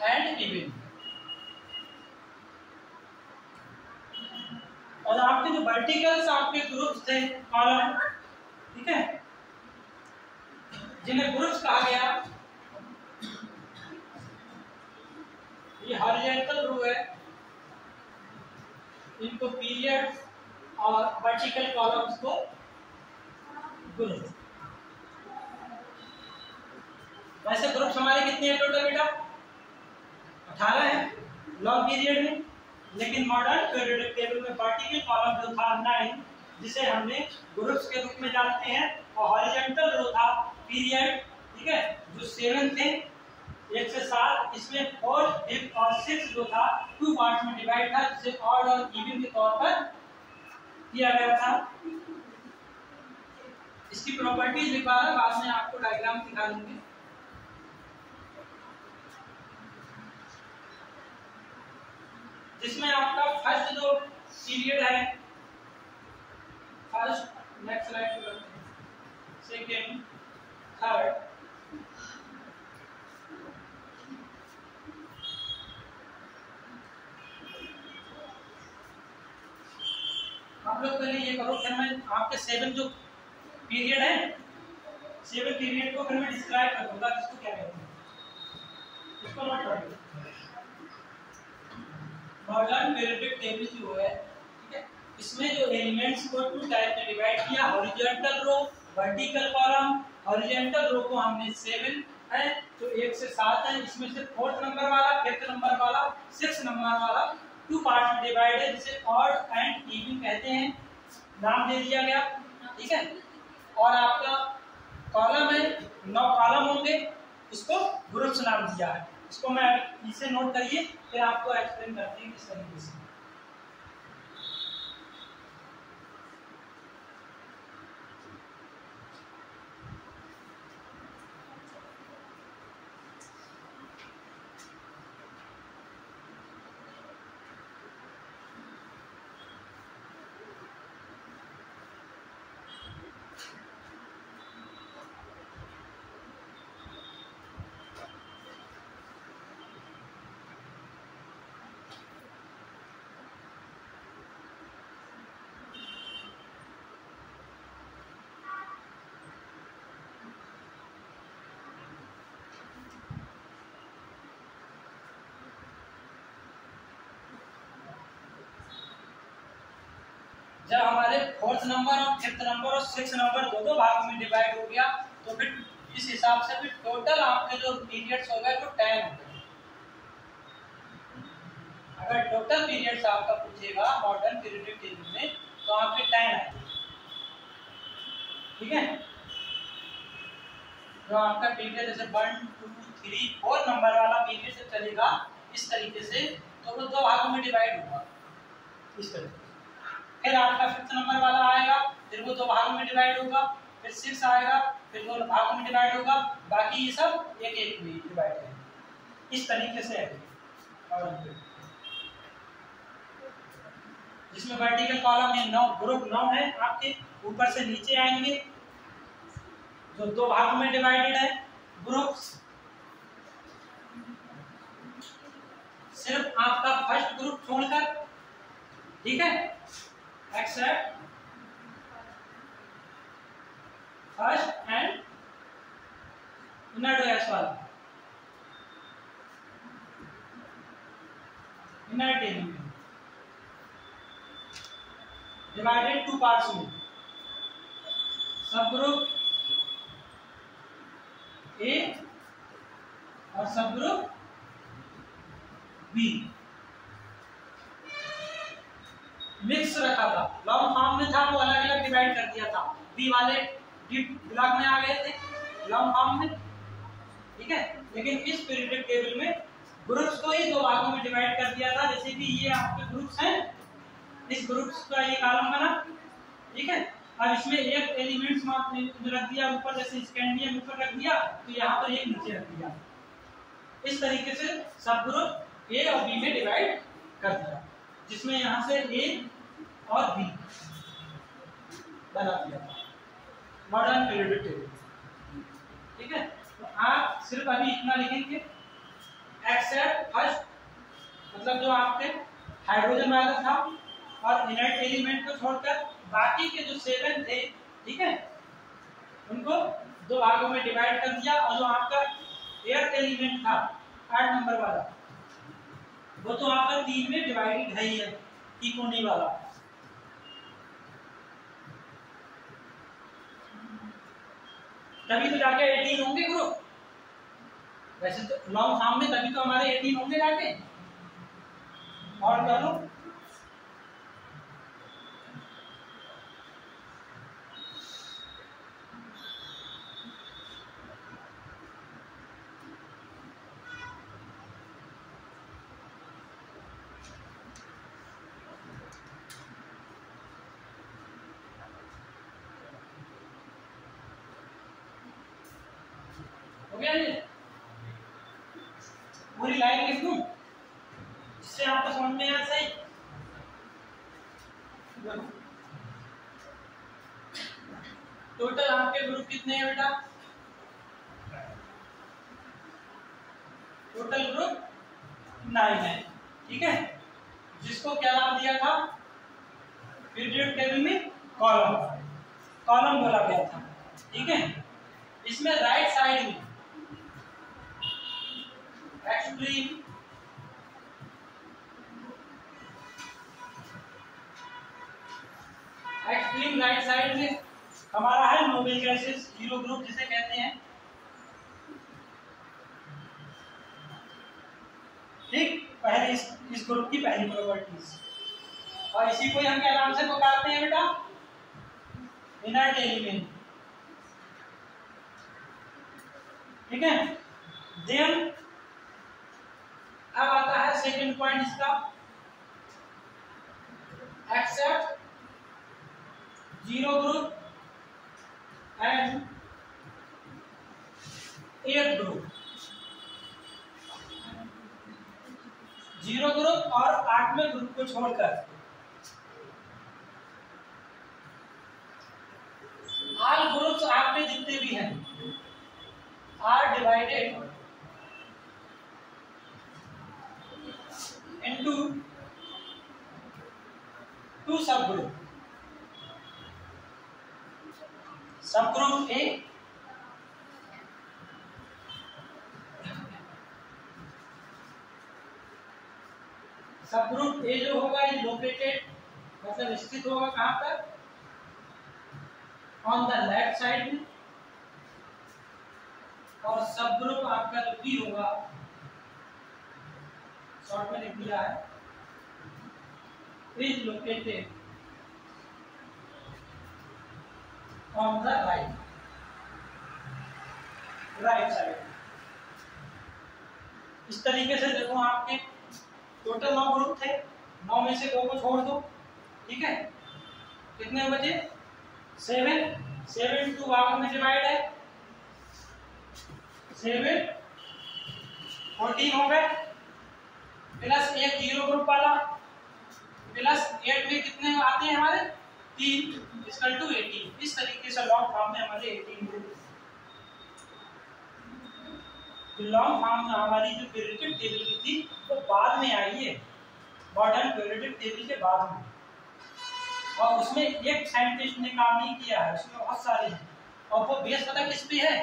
एंड इवन। और आपके जो वर्टिकल्स आपके ग्रुप्स थे कॉलम, ठीक है, जिन्हें ग्रुप्स कहा गया, ये हॉरिजॉन्टल रो है, इनको पीरियड और वर्टिकल कॉलम्स को ग्रुप। वैसे ग्रुप्स हमारे कितने हैं टोटल बेटा? 18 है लॉन्ग पीरियड में, लेकिन मॉडर्न पीरियोडिक टेबल में वर्टिकल कॉलम जो था 9, जिसे हमने ग्रुप्स के रूप में जानते हैं, और हॉरिजॉन्टल रो था पीरियड, ठीक है, जो 7 थे 1 से 7, इसमें 4, 5 और 6 जो था 2 पार्ट्स में डिवाइड था, जिसे ऑड और इवन के तौर पर किया गया था। इसकी प्रॉपर्टीज लिखवा रहा, बाद में आपको डायग्राम दिखा दूंगी। जिसमें आपका फर्स्ट जो पीरियड है, फर्स्ट, नेक्स्ट स्लाइड पे, सेकंड, थर्ड, आप लोग पहले ये करो, फिर मैं आपके 7 जो पीरियड है, 7 पीरियड को फिर मैं डिस्क्राइब कर दूंगा किसको क्या कहते हैं। इसको नोट करो, मॉडर्न पीरियोडिक टेबल जो है, ठीक है, इसमें जो एलिमेंट्स को 2 टाइप में डिवाइड किया, horizontal row, vertical column. Horizontal row को हमने 7 है, जो 1 से 7 है, इसमें से 4th नंबर वाला, 5th नंबर वाला, 6th नंबर वाला 2 पार्ट में डिवाइड है, जिसे ऑड एंड इवन कहते हैं, नाम दे दिया गया, ठीक है। और आपका कॉलम है, 9 कॉलम होंगे, उसको ग्रुप्स नाम दिया है। इसको मैं इसे नोट करिए, फिर आपको एक्सप्लेन करते हैं किस तरीके से। जब हमारे 4th नंबर और 5th नंबर और 6th नंबर दो भागों में डिवाइड हो गया, तो फिर इस हिसाब से फिर टोटल आपके जो पीरियड्स हो गए तो 10 हो गए। अगर टोटल पीरियड्स आपका पूछेगा मॉडर्न पीरियोडिक टेबल में, तो आपके 10 आएंगे, ठीक है। जो आपका पीरियड जैसे 1, 2, 3, 4 नंबर वाला पीरियड से चलेगा इस तरीके से, तो वो 2 भागों में डिवाइड होगा इस तरीके से। फिर आपका 5th नंबर वाला आएगा, फिर वो 2 भागों में डिवाइड होगा, फिर 6 आएगा, फिर 2 भागों में डिवाइड होगा, बाकी ये सब एक एक में डिवाइड है। इस तरीके से है जिसमें वर्टिकल कॉलम में 9 ग्रुप 9 है आपके, ऊपर से नीचे आएंगे जो 2 भागों में डिवाइडेड है ग्रुप्स। सिर्फ आपका फर्स्ट ग्रुप छोड़कर, ठीक है, accept first and inner does वाला, इनर टेल में डिवाइडेड 2 पार्ट्स में, सब ग्रुप ए और सब ग्रुप बी मिक्स रखा था। लॉन्ग फॉर्म में था वो अलग अलग डिवाइड कर दिया था, बी वाले डीप ब्लॉक में आ गए थे लॉन्ग फॉर्म में, ठीक है। लेकिन इस पीरियडिक टेबल में ग्रुप्स को ही 2 भागों में डिवाइड कर दिया था। जैसे कि ये आपके ग्रुप्स हैं, इस ग्रुप्स का ये कॉलम बना, ठीक है। अब इसमें एक एलिमेंट्स रख दिया ऊपर, जैसे स्कैंडियम ऊपर रख दिया तो यहाँ पर एक नीचे रख दिया। इस तरीके से सब ग्रुप ए और बी में डिवाइड कर दिया, जिसमें यहाँ से ए और बी बना दिया मॉडर्न पीरियडिक टेबल, ठीक है। तो आप सिर्फ अभी इतना लिखेंगे, एक्सेप्ट फर्स्ट मतलब जो आपके हाइड्रोजन वाला था और इनर्ट एलिमेंट को छोड़कर बाकी के जो 7 थे, ठीक है, उनको 2 भागों में डिवाइड कर दिया। और जो आपका एयर एलिमेंट था 8 नंबर वाला, वो तो आपका 3 में डिवाइडेड है ही है, इकोनी वाला। तभी तो जाके 18 होंगे ग्रुप, वैसे तो लॉन्ग फॉर्म में तभी तो हमारे 18 होंगे जाके। और कर लो, हो गया ये? पूरी लाइन लिख दूं जिससे आपको समझ में आ सही। टोटल आपके ग्रुप कितने हैं बेटा? टोटल ग्रुप 9 है, ठीक है, जिसको क्या नाम दिया था पीरियड टेबल में? कॉलम, कॉलम बोला गया था, ठीक है। इसमें राइट साइड में एक्सट्रीम राइट साइड में हमारा है नोबेल गैसेस, हीरो ग्रुप जिसे कहते हैं, ठीक। पहले इस ग्रुप की पहली प्रॉपर्टीज, और इसी को हम क्या नाम से पुकारते हैं बेटा? इनर्ट एलिमेंट, ठीक है। देन अब आता है सेकंड पॉइंट इसका, except zero group and 8 group. Zero group और 8वें ग्रुप को छोड़कर ऑल ग्रुप्स आपके जितने भी हैं are divided into 2 subgroup, subgroup A subgroup A जो होगा ये लोकेटेड मतलब स्थित होगा कहां पर? ऑन द लेफ्ट साइड में। और सबग्रुप आपका जो बी होगा, शॉर्ट में लिख दिया है, is located on the right side. इस तरीके से देखो आपके टोटल 9 ग्रुप थे, 9 में से 2 को छोड़ दो, ठीक है। कितने बचे 7, 7 2 भागों में डिवाइड है, 7 14 हो गए, प्लस एक जीरो ग्रुप वाला, प्लस 8 में कितने आते हैं हमारे 3 इक्वल टू 18। इस तरीके से लॉन्ग फॉर्म में हमारे 18 ग्रुप। लॉन्ग फॉर्म में हमारी जो पीरियोडिक टेबल की थी वो बाद में आई है, मॉडर्न पीरियोडिक टेबल के बाद में, और उसमें एक साइंटिस्ट ने काम नहीं किया है, उसमें बहुत सारे हैं, और वो बेस पता किस पे है?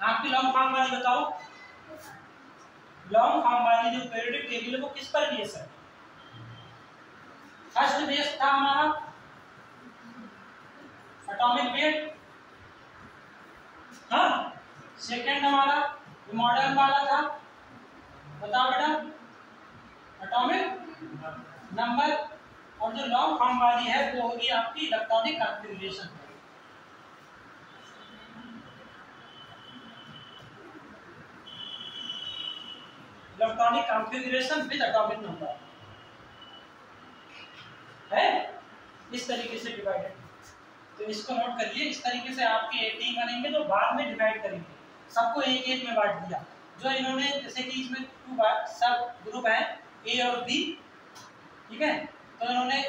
आपकी लॉन्ग फॉर्म वाली बताओ, लॉन्ग फॉर्म वाली जो पीरियोडिक टेबल है वो किस पर बेस है? फर्स्ट बेस था हमारा एटॉमिक वेट, हाँ, सेकंड हमारा मॉडर्न वाला था, बताओ बेटा, एटॉमिक नंबर, और जो लॉन्ग फॉर्म वाली है वो होगी आपकी electronic configuration. Electronic configuration with atomic number है, इस तरीके से डिवाइडेड। तो इसको नोट करिए, इस तरीके से आपके 18 बनेंगे जो बाद में डिवाइड करेंगे, सबको एक एक में बांट दिया। जो इन्होंने जैसे कि इसमें 2 सब ग्रुप हैं ए और बी, ठीक है, तो इन्होंने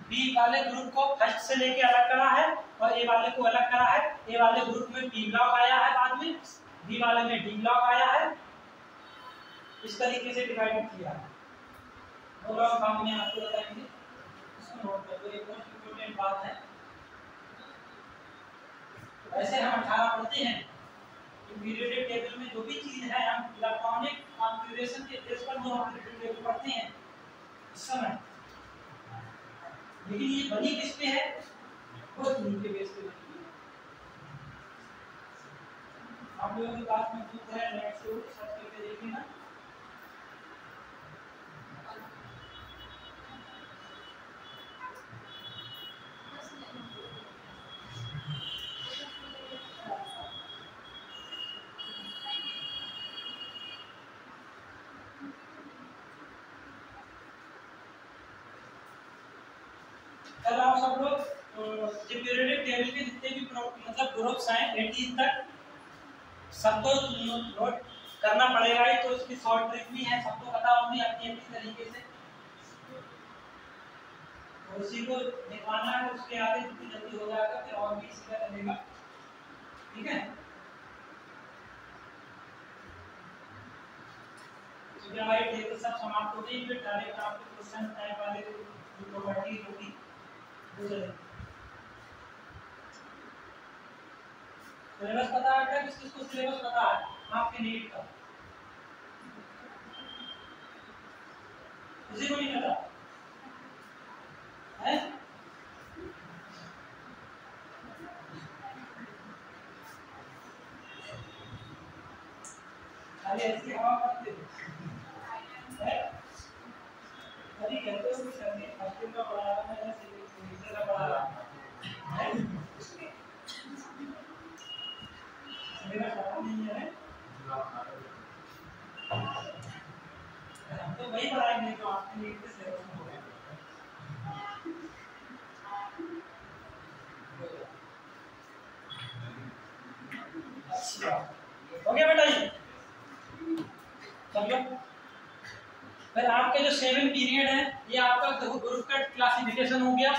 बी वाले ग्रुप को फर्स्ट से लेके अलग करा है और ए वाले को अलग करा है। ए वाले ग्रुप में पी ब्लॉक आया है, बाद में बी वाले में डी ब्लॉक आया है, इस तरीके से डिवाइड किया है। वो लोग हम में आपको बताएंगे, इसको नोट कर लो, एक बहुत इंपॉर्टेंट बात है। वैसे हम 18 पढ़ते हैं कि पीरियोडिक टेबल में जो भी चीज है हम इलेक्ट्रॉनिक कॉन्फ़िगरेशन के बेस पर जो हम पीरियोडिक टेबल पढ़ते हैं इस समय, लेकिन ये बनी किस पे है? वो तीन के बेस पे बनी है। आप लोगों के पास में बुक है, नेट से सर्च करके देखिए ना। कल आप सब लोग जो पीरियोडिक टेबल के जितने भी मतलब ग्रुप्स हैं 18 तक, सबको नोट करना पड़ेगा ही, तो इसकी शॉर्ट ट्रिक भी है, सबको पता होगी अपनी अपनी तरीके से, और उसी को दिखाना है, उसके आगे जितनी जल्दी हो जाएगा फिर और भी सीधा चलेगा, ठीक है। तो हमारी टेबल सब समाप्त हो गई, फिर डायरेक्ट आपको क्वेश्चन टाइप वाले जो प्रॉपर्टी होगी सिलेबस पता है क्या? किसको सिलेबस पता है आपके नीट का? किसी को नहीं पता है? खाली ऐसी हवा करते हैं, अभी कहते हो कि सर्दी हॉस्टल का पढ़ा रहा है या सेमेस्टर का पढ़ा रहा है, मेरा पता नहीं है, हम तो वही पढ़ाएंगे जो आपके लिए के सिलेबस में होगा। अच्छा हो गया बेटा, ये समझो। फिर आपके जो 7 पीरियड है, ये आपका ग्रुप का क्लासिफिकेशन हो गया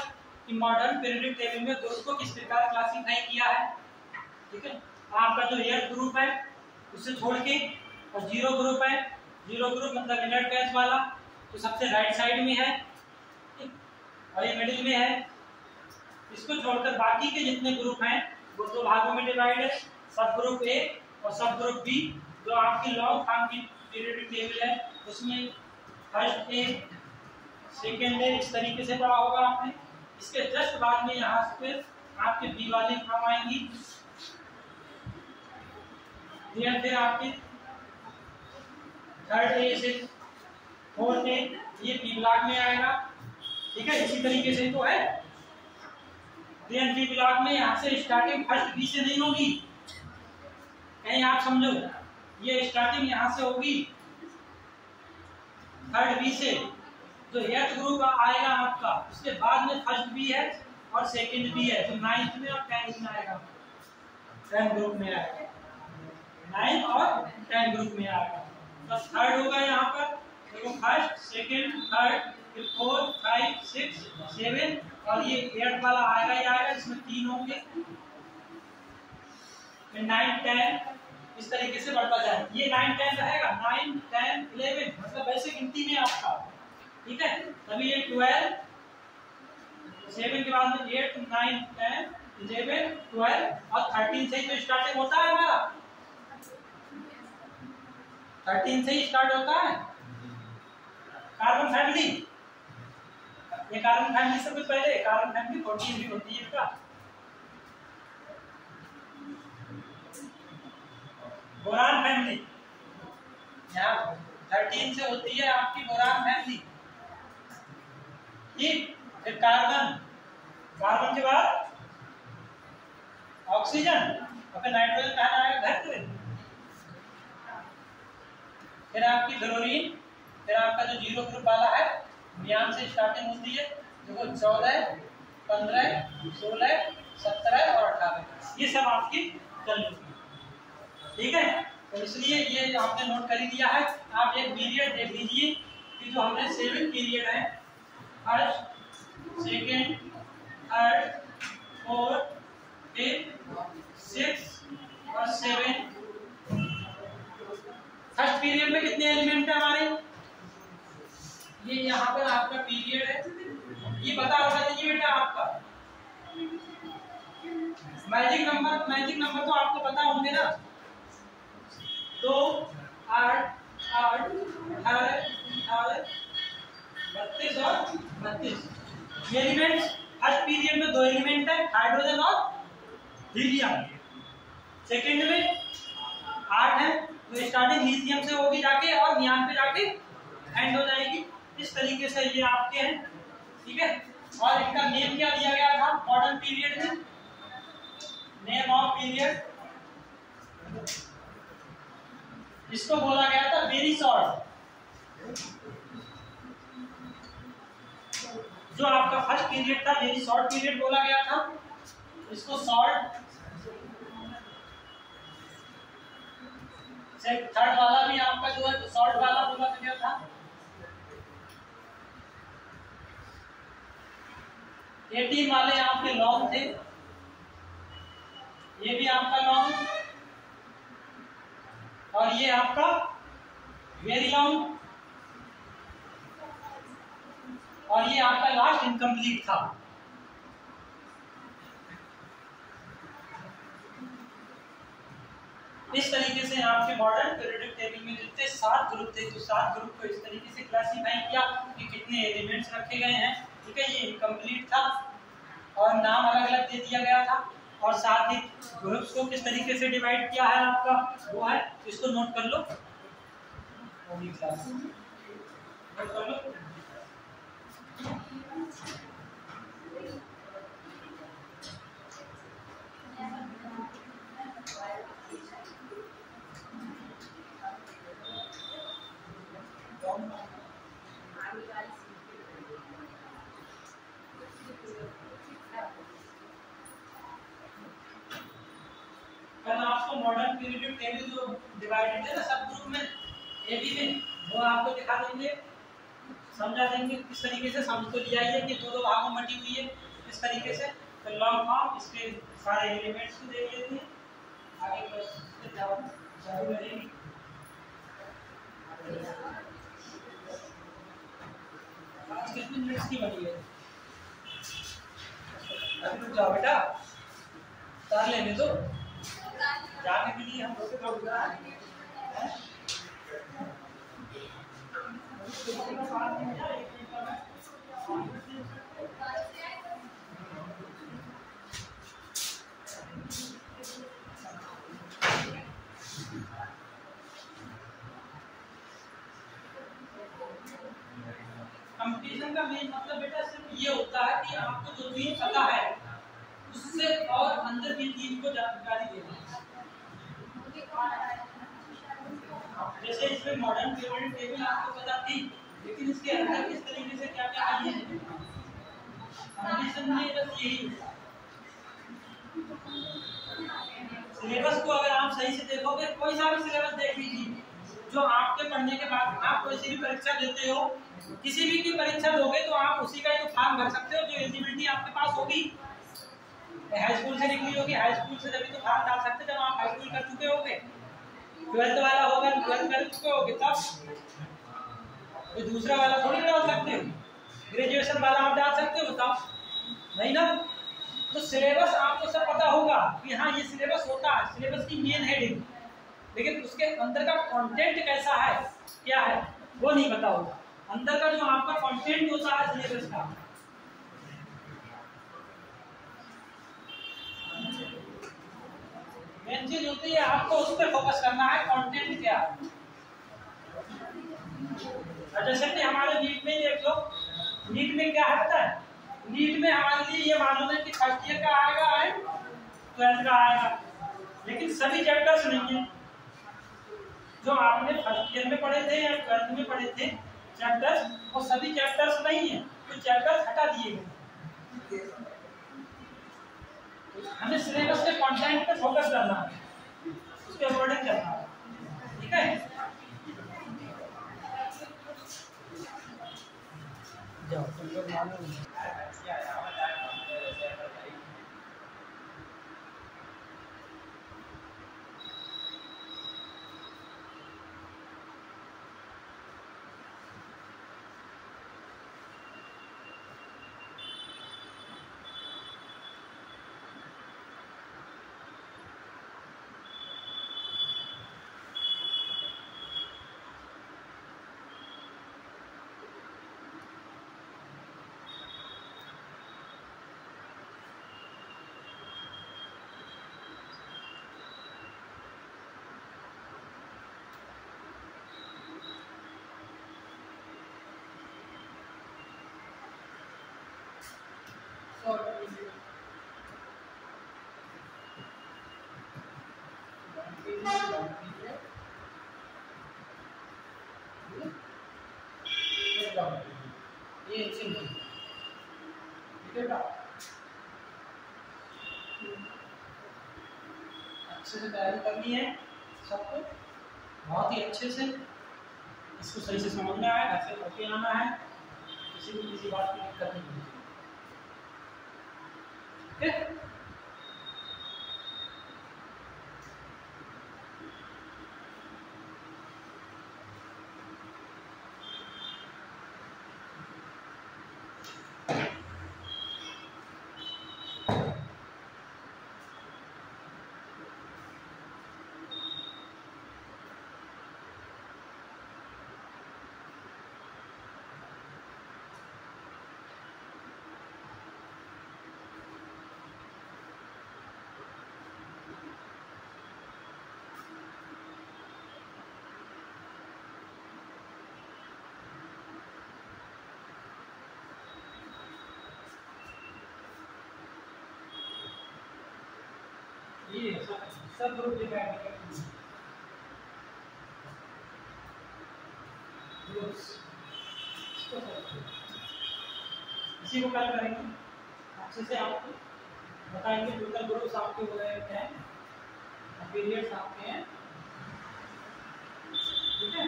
कि मॉडर्न पीरियोडिक टेबल में ग्रुप को किस प्रकार क्लासिफाई किया है, ठीक है। आपका जो एयर ग्रुप है उसे छोड़ के, और जीरो ग्रुप है, जीरो ग्रुप मतलब इनर्ट गैस वाला, तो सबसे राइट साइड में है और ये मिडिल में है। इसको छोड़कर बाकी के जितने ग्रुप हैं वो 2 भागों में डिवाइड है, सब ग्रुप ए और सब ग्रुप बी। जो आपकी लॉन्ग फॉर्म की पीरियोडिक टेबल है उसमें फर्स्ट ए, सेकेंड ए, इस तरीके से पढ़ा होगा आपने। इसके जस्ट बाद में यहाँ पे आपके बी वाली फॉर्म आएंगी, फिर आपके थर्ड ए से फोर्थ ए, ये बी ब्लॉक में आएगा, ठीक है। इसी तरीके से तो है, देन बी ब्लॉक में यहाँ से स्टार्टिंग फर्स्ट बी से नहीं होगी, कहीं आप समझो, ये स्टार्टिंग यहाँ से होगी थर्ड बी से, तो 8th ग्रुप आएगा आपका, उसके बाद में फर्स्ट भी है और सेकंड भी है, तो 9th में और 10th में आएगा, 10 ग्रुप में आएगा, 9 और 10 ग्रुप में आएगा। तो थर्ड होगा यहाँ पर, देखो फर्स्ट सेकंड थर्ड फिर 4 5 6 7 और ये 8 वाला आएगा ही आएगा, इसमें 3 होंगे, फिर 9 10 इस तरीके से बढ़ता जाए। ये 9 10 रहेगा, 9 10 11 मतलब वैसे गिनती में आपका, ठीक है। तभी ये 12 7 के बाद में 8 9 10 11 12 और 13 से ही तो स्टार्टिंग होता है हमारा, 13 से ही स्टार्ट होता है कार्बन फैमिली। ये कार्बन फैमिली से कुछ पहले कार्बन फैमिली 14 भी होती है इसका। बोरान फैमिली यहाँ 13 से होती है आपकी बोरान फैमिली, ठीक। फिर कार्बन, कार्बन के बाद ऑक्सीजन और फिर नाइट्रोजन कहाँ आएगा, घर पे। फिर आपकी फ्लोरीन, फिर आपका जो 0 ग्रुप वाला है यहाँ से स्टार्टिंग होती है, देखो 14 15 16 17 और 18 ये सब आपकी चल रही है, ठीक है। तो इसलिए ये आपने नोट कर ही दिया है। आप एक पीरियड देख लीजिए कि जो हमने 7 पीरियड है, फर्स्ट सेकेंड थर्ड 4 5 6 और 7। फर्स्ट पीरियड में कितने एलिमेंट है हमारे, ये यहाँ पर आपका पीरियड है, ये पता होना चाहिए बेटा आपका। मैजिक नंबर तो आपको पता होंगे ना, 2 8 8 18 18 32 और 32 एलिमेंट्स। फर्स्ट पीरियड में 2 एलिमेंट है, हाइड्रोजन और हीलियम। सेकंड में 8 है, तो स्टार्टिंग लिथियम से होगी जाके और नियान पे जाके एंड हो जाएगी। इस तरीके से ये आपके हैं, ठीक है। और इनका नेम क्या दिया गया था मॉडर्न पीरियड में, नेम ऑफ पीरियड इसको बोला गया था वेरी शॉर्ट। जो आपका फर्स्ट पीरियड था वेरी शॉर्ट पीरियड बोला गया था, इसको शॉर्ट। थर्ड वाला भी आपका जो है शॉर्ट वाला बोला गया था। 18 वाले आपके लॉन्ग थे, ये भी आपका लॉन्ग और ये आपका वेरी लॉन्ग और ये आपका लास्ट इनकम्प्लीट था। इस तरीके से आपके मॉडर्न पीरियोडिक टेबल में जितने 7 ग्रुप थे, तो 7 ग्रुप को इस तरीके से क्लासिफाई किया कि कितने एलिमेंट्स रखे गए हैं, ठीक है। ये इनकम्प्लीट था और नाम अलग अलग दे दिया गया था, और साथ ही ग्रुप्स को किस तरीके से डिवाइड किया है आपका वो है, इसको नोट कर लो, नोट कर लो। कल आपको मॉडर्न पीरियोडिक टेबल जो डिवाइडेड है ना सब ग्रुप में ए बी में, वो आपको दिखा देंगे, समझा देंगे किस तरीके से। समझ तो लिया ही है कि 2 भागों में बटी हुई है इस तरीके से। तो लॉन्ग फॉर्म इसके सारे एलिमेंट्स को देख लेते हैं, आगे बस चालू रहेगी। आज कितने मिनट्स की बनी है, अभी रुक जाओ बेटा, तार लेने दो, जाने के लिए हम लोग को रुक रहा है। कंपटीशन का मेन मतलब बेटा सिर्फ ये होता है कि आपको जो चीज पता है उससे और अंदर की चीज को जानकारी देना। जैसे इसमें मॉडर्न पीरियोडिक टेबल आपको पता थी, लेकिन इसके अंदर किस तरीके से क्या क्या किए हैं कंडीशन में बस यही है। सिलेबस को अगर आप सही से देखोगे, कोई सा भी सिलेबस देख लीजिए, जो आपके पढ़ने के बाद आप कोई सी भी परीक्षा देते हो, किसी भी की परीक्षा दोगे तो आप उसी का एक फॉर्म भर सकते हो जो एलिजिबिलिटी आपके पास होगी। हाई स्कूल से निकली होगी, हाई स्कूल से तभी तो फॉर्म डाल सकते जब आप हाई स्कूल कर चुके होगे, 12th वाला होगा 12th कर चुके होगे तब, कोई दूसरा वाला थोड़ी डाल सकते हो, ग्रेजुएशन वाला आप डाल सकते हो तब नहीं ना। तो सिलेबस आपको सब पता होगा कि हाँ ये सिलेबस होता है, सिलेबस की मेन हेडिंग, लेकिन उसके अंदर का कंटेंट कैसा है क्या है वो नहीं पता होगा। अंदर का जो आपका कंटेंट होता है सिलेबस का, मेन चीज होती है आपको उस पर फोकस करना है, कंटेंट क्या है। जैसे कि हमारे नीट में देख लो, नीट में क्या है पता है, नीट में हमारे लिए ये मालूम है कि फर्स्ट ईयर का आएगा है, 12th का आएगा, लेकिन सभी चैप्टर्स नहीं है जो आपने फर्स्ट ईयर में पढ़े थे या 12th में पढ़े थे चैप्टर्स, वो सभी चैप्टर्स नहीं है, तो चैप्टर्स हटा दिए गए। हमें सिलेबस के कंटेंट पे फोकस करना है, उसके अकॉर्डिंग करना है, ठीक है। अच्छे से तैयारी करनी है सबको, बहुत ही अच्छे से इसको सही से समझना है, घर से करके आना है, किसी को किसी बात की दिक्कत नहीं होगी, ठीक है। ये सब ग्रुप डिवाइड करते हैं, इसी को कल करेंगे, अच्छे से आपको बताएंगे टोटल ग्रुप्स आपके हो रहे हैं, पीरियड्स आपके हैं, ठीक है।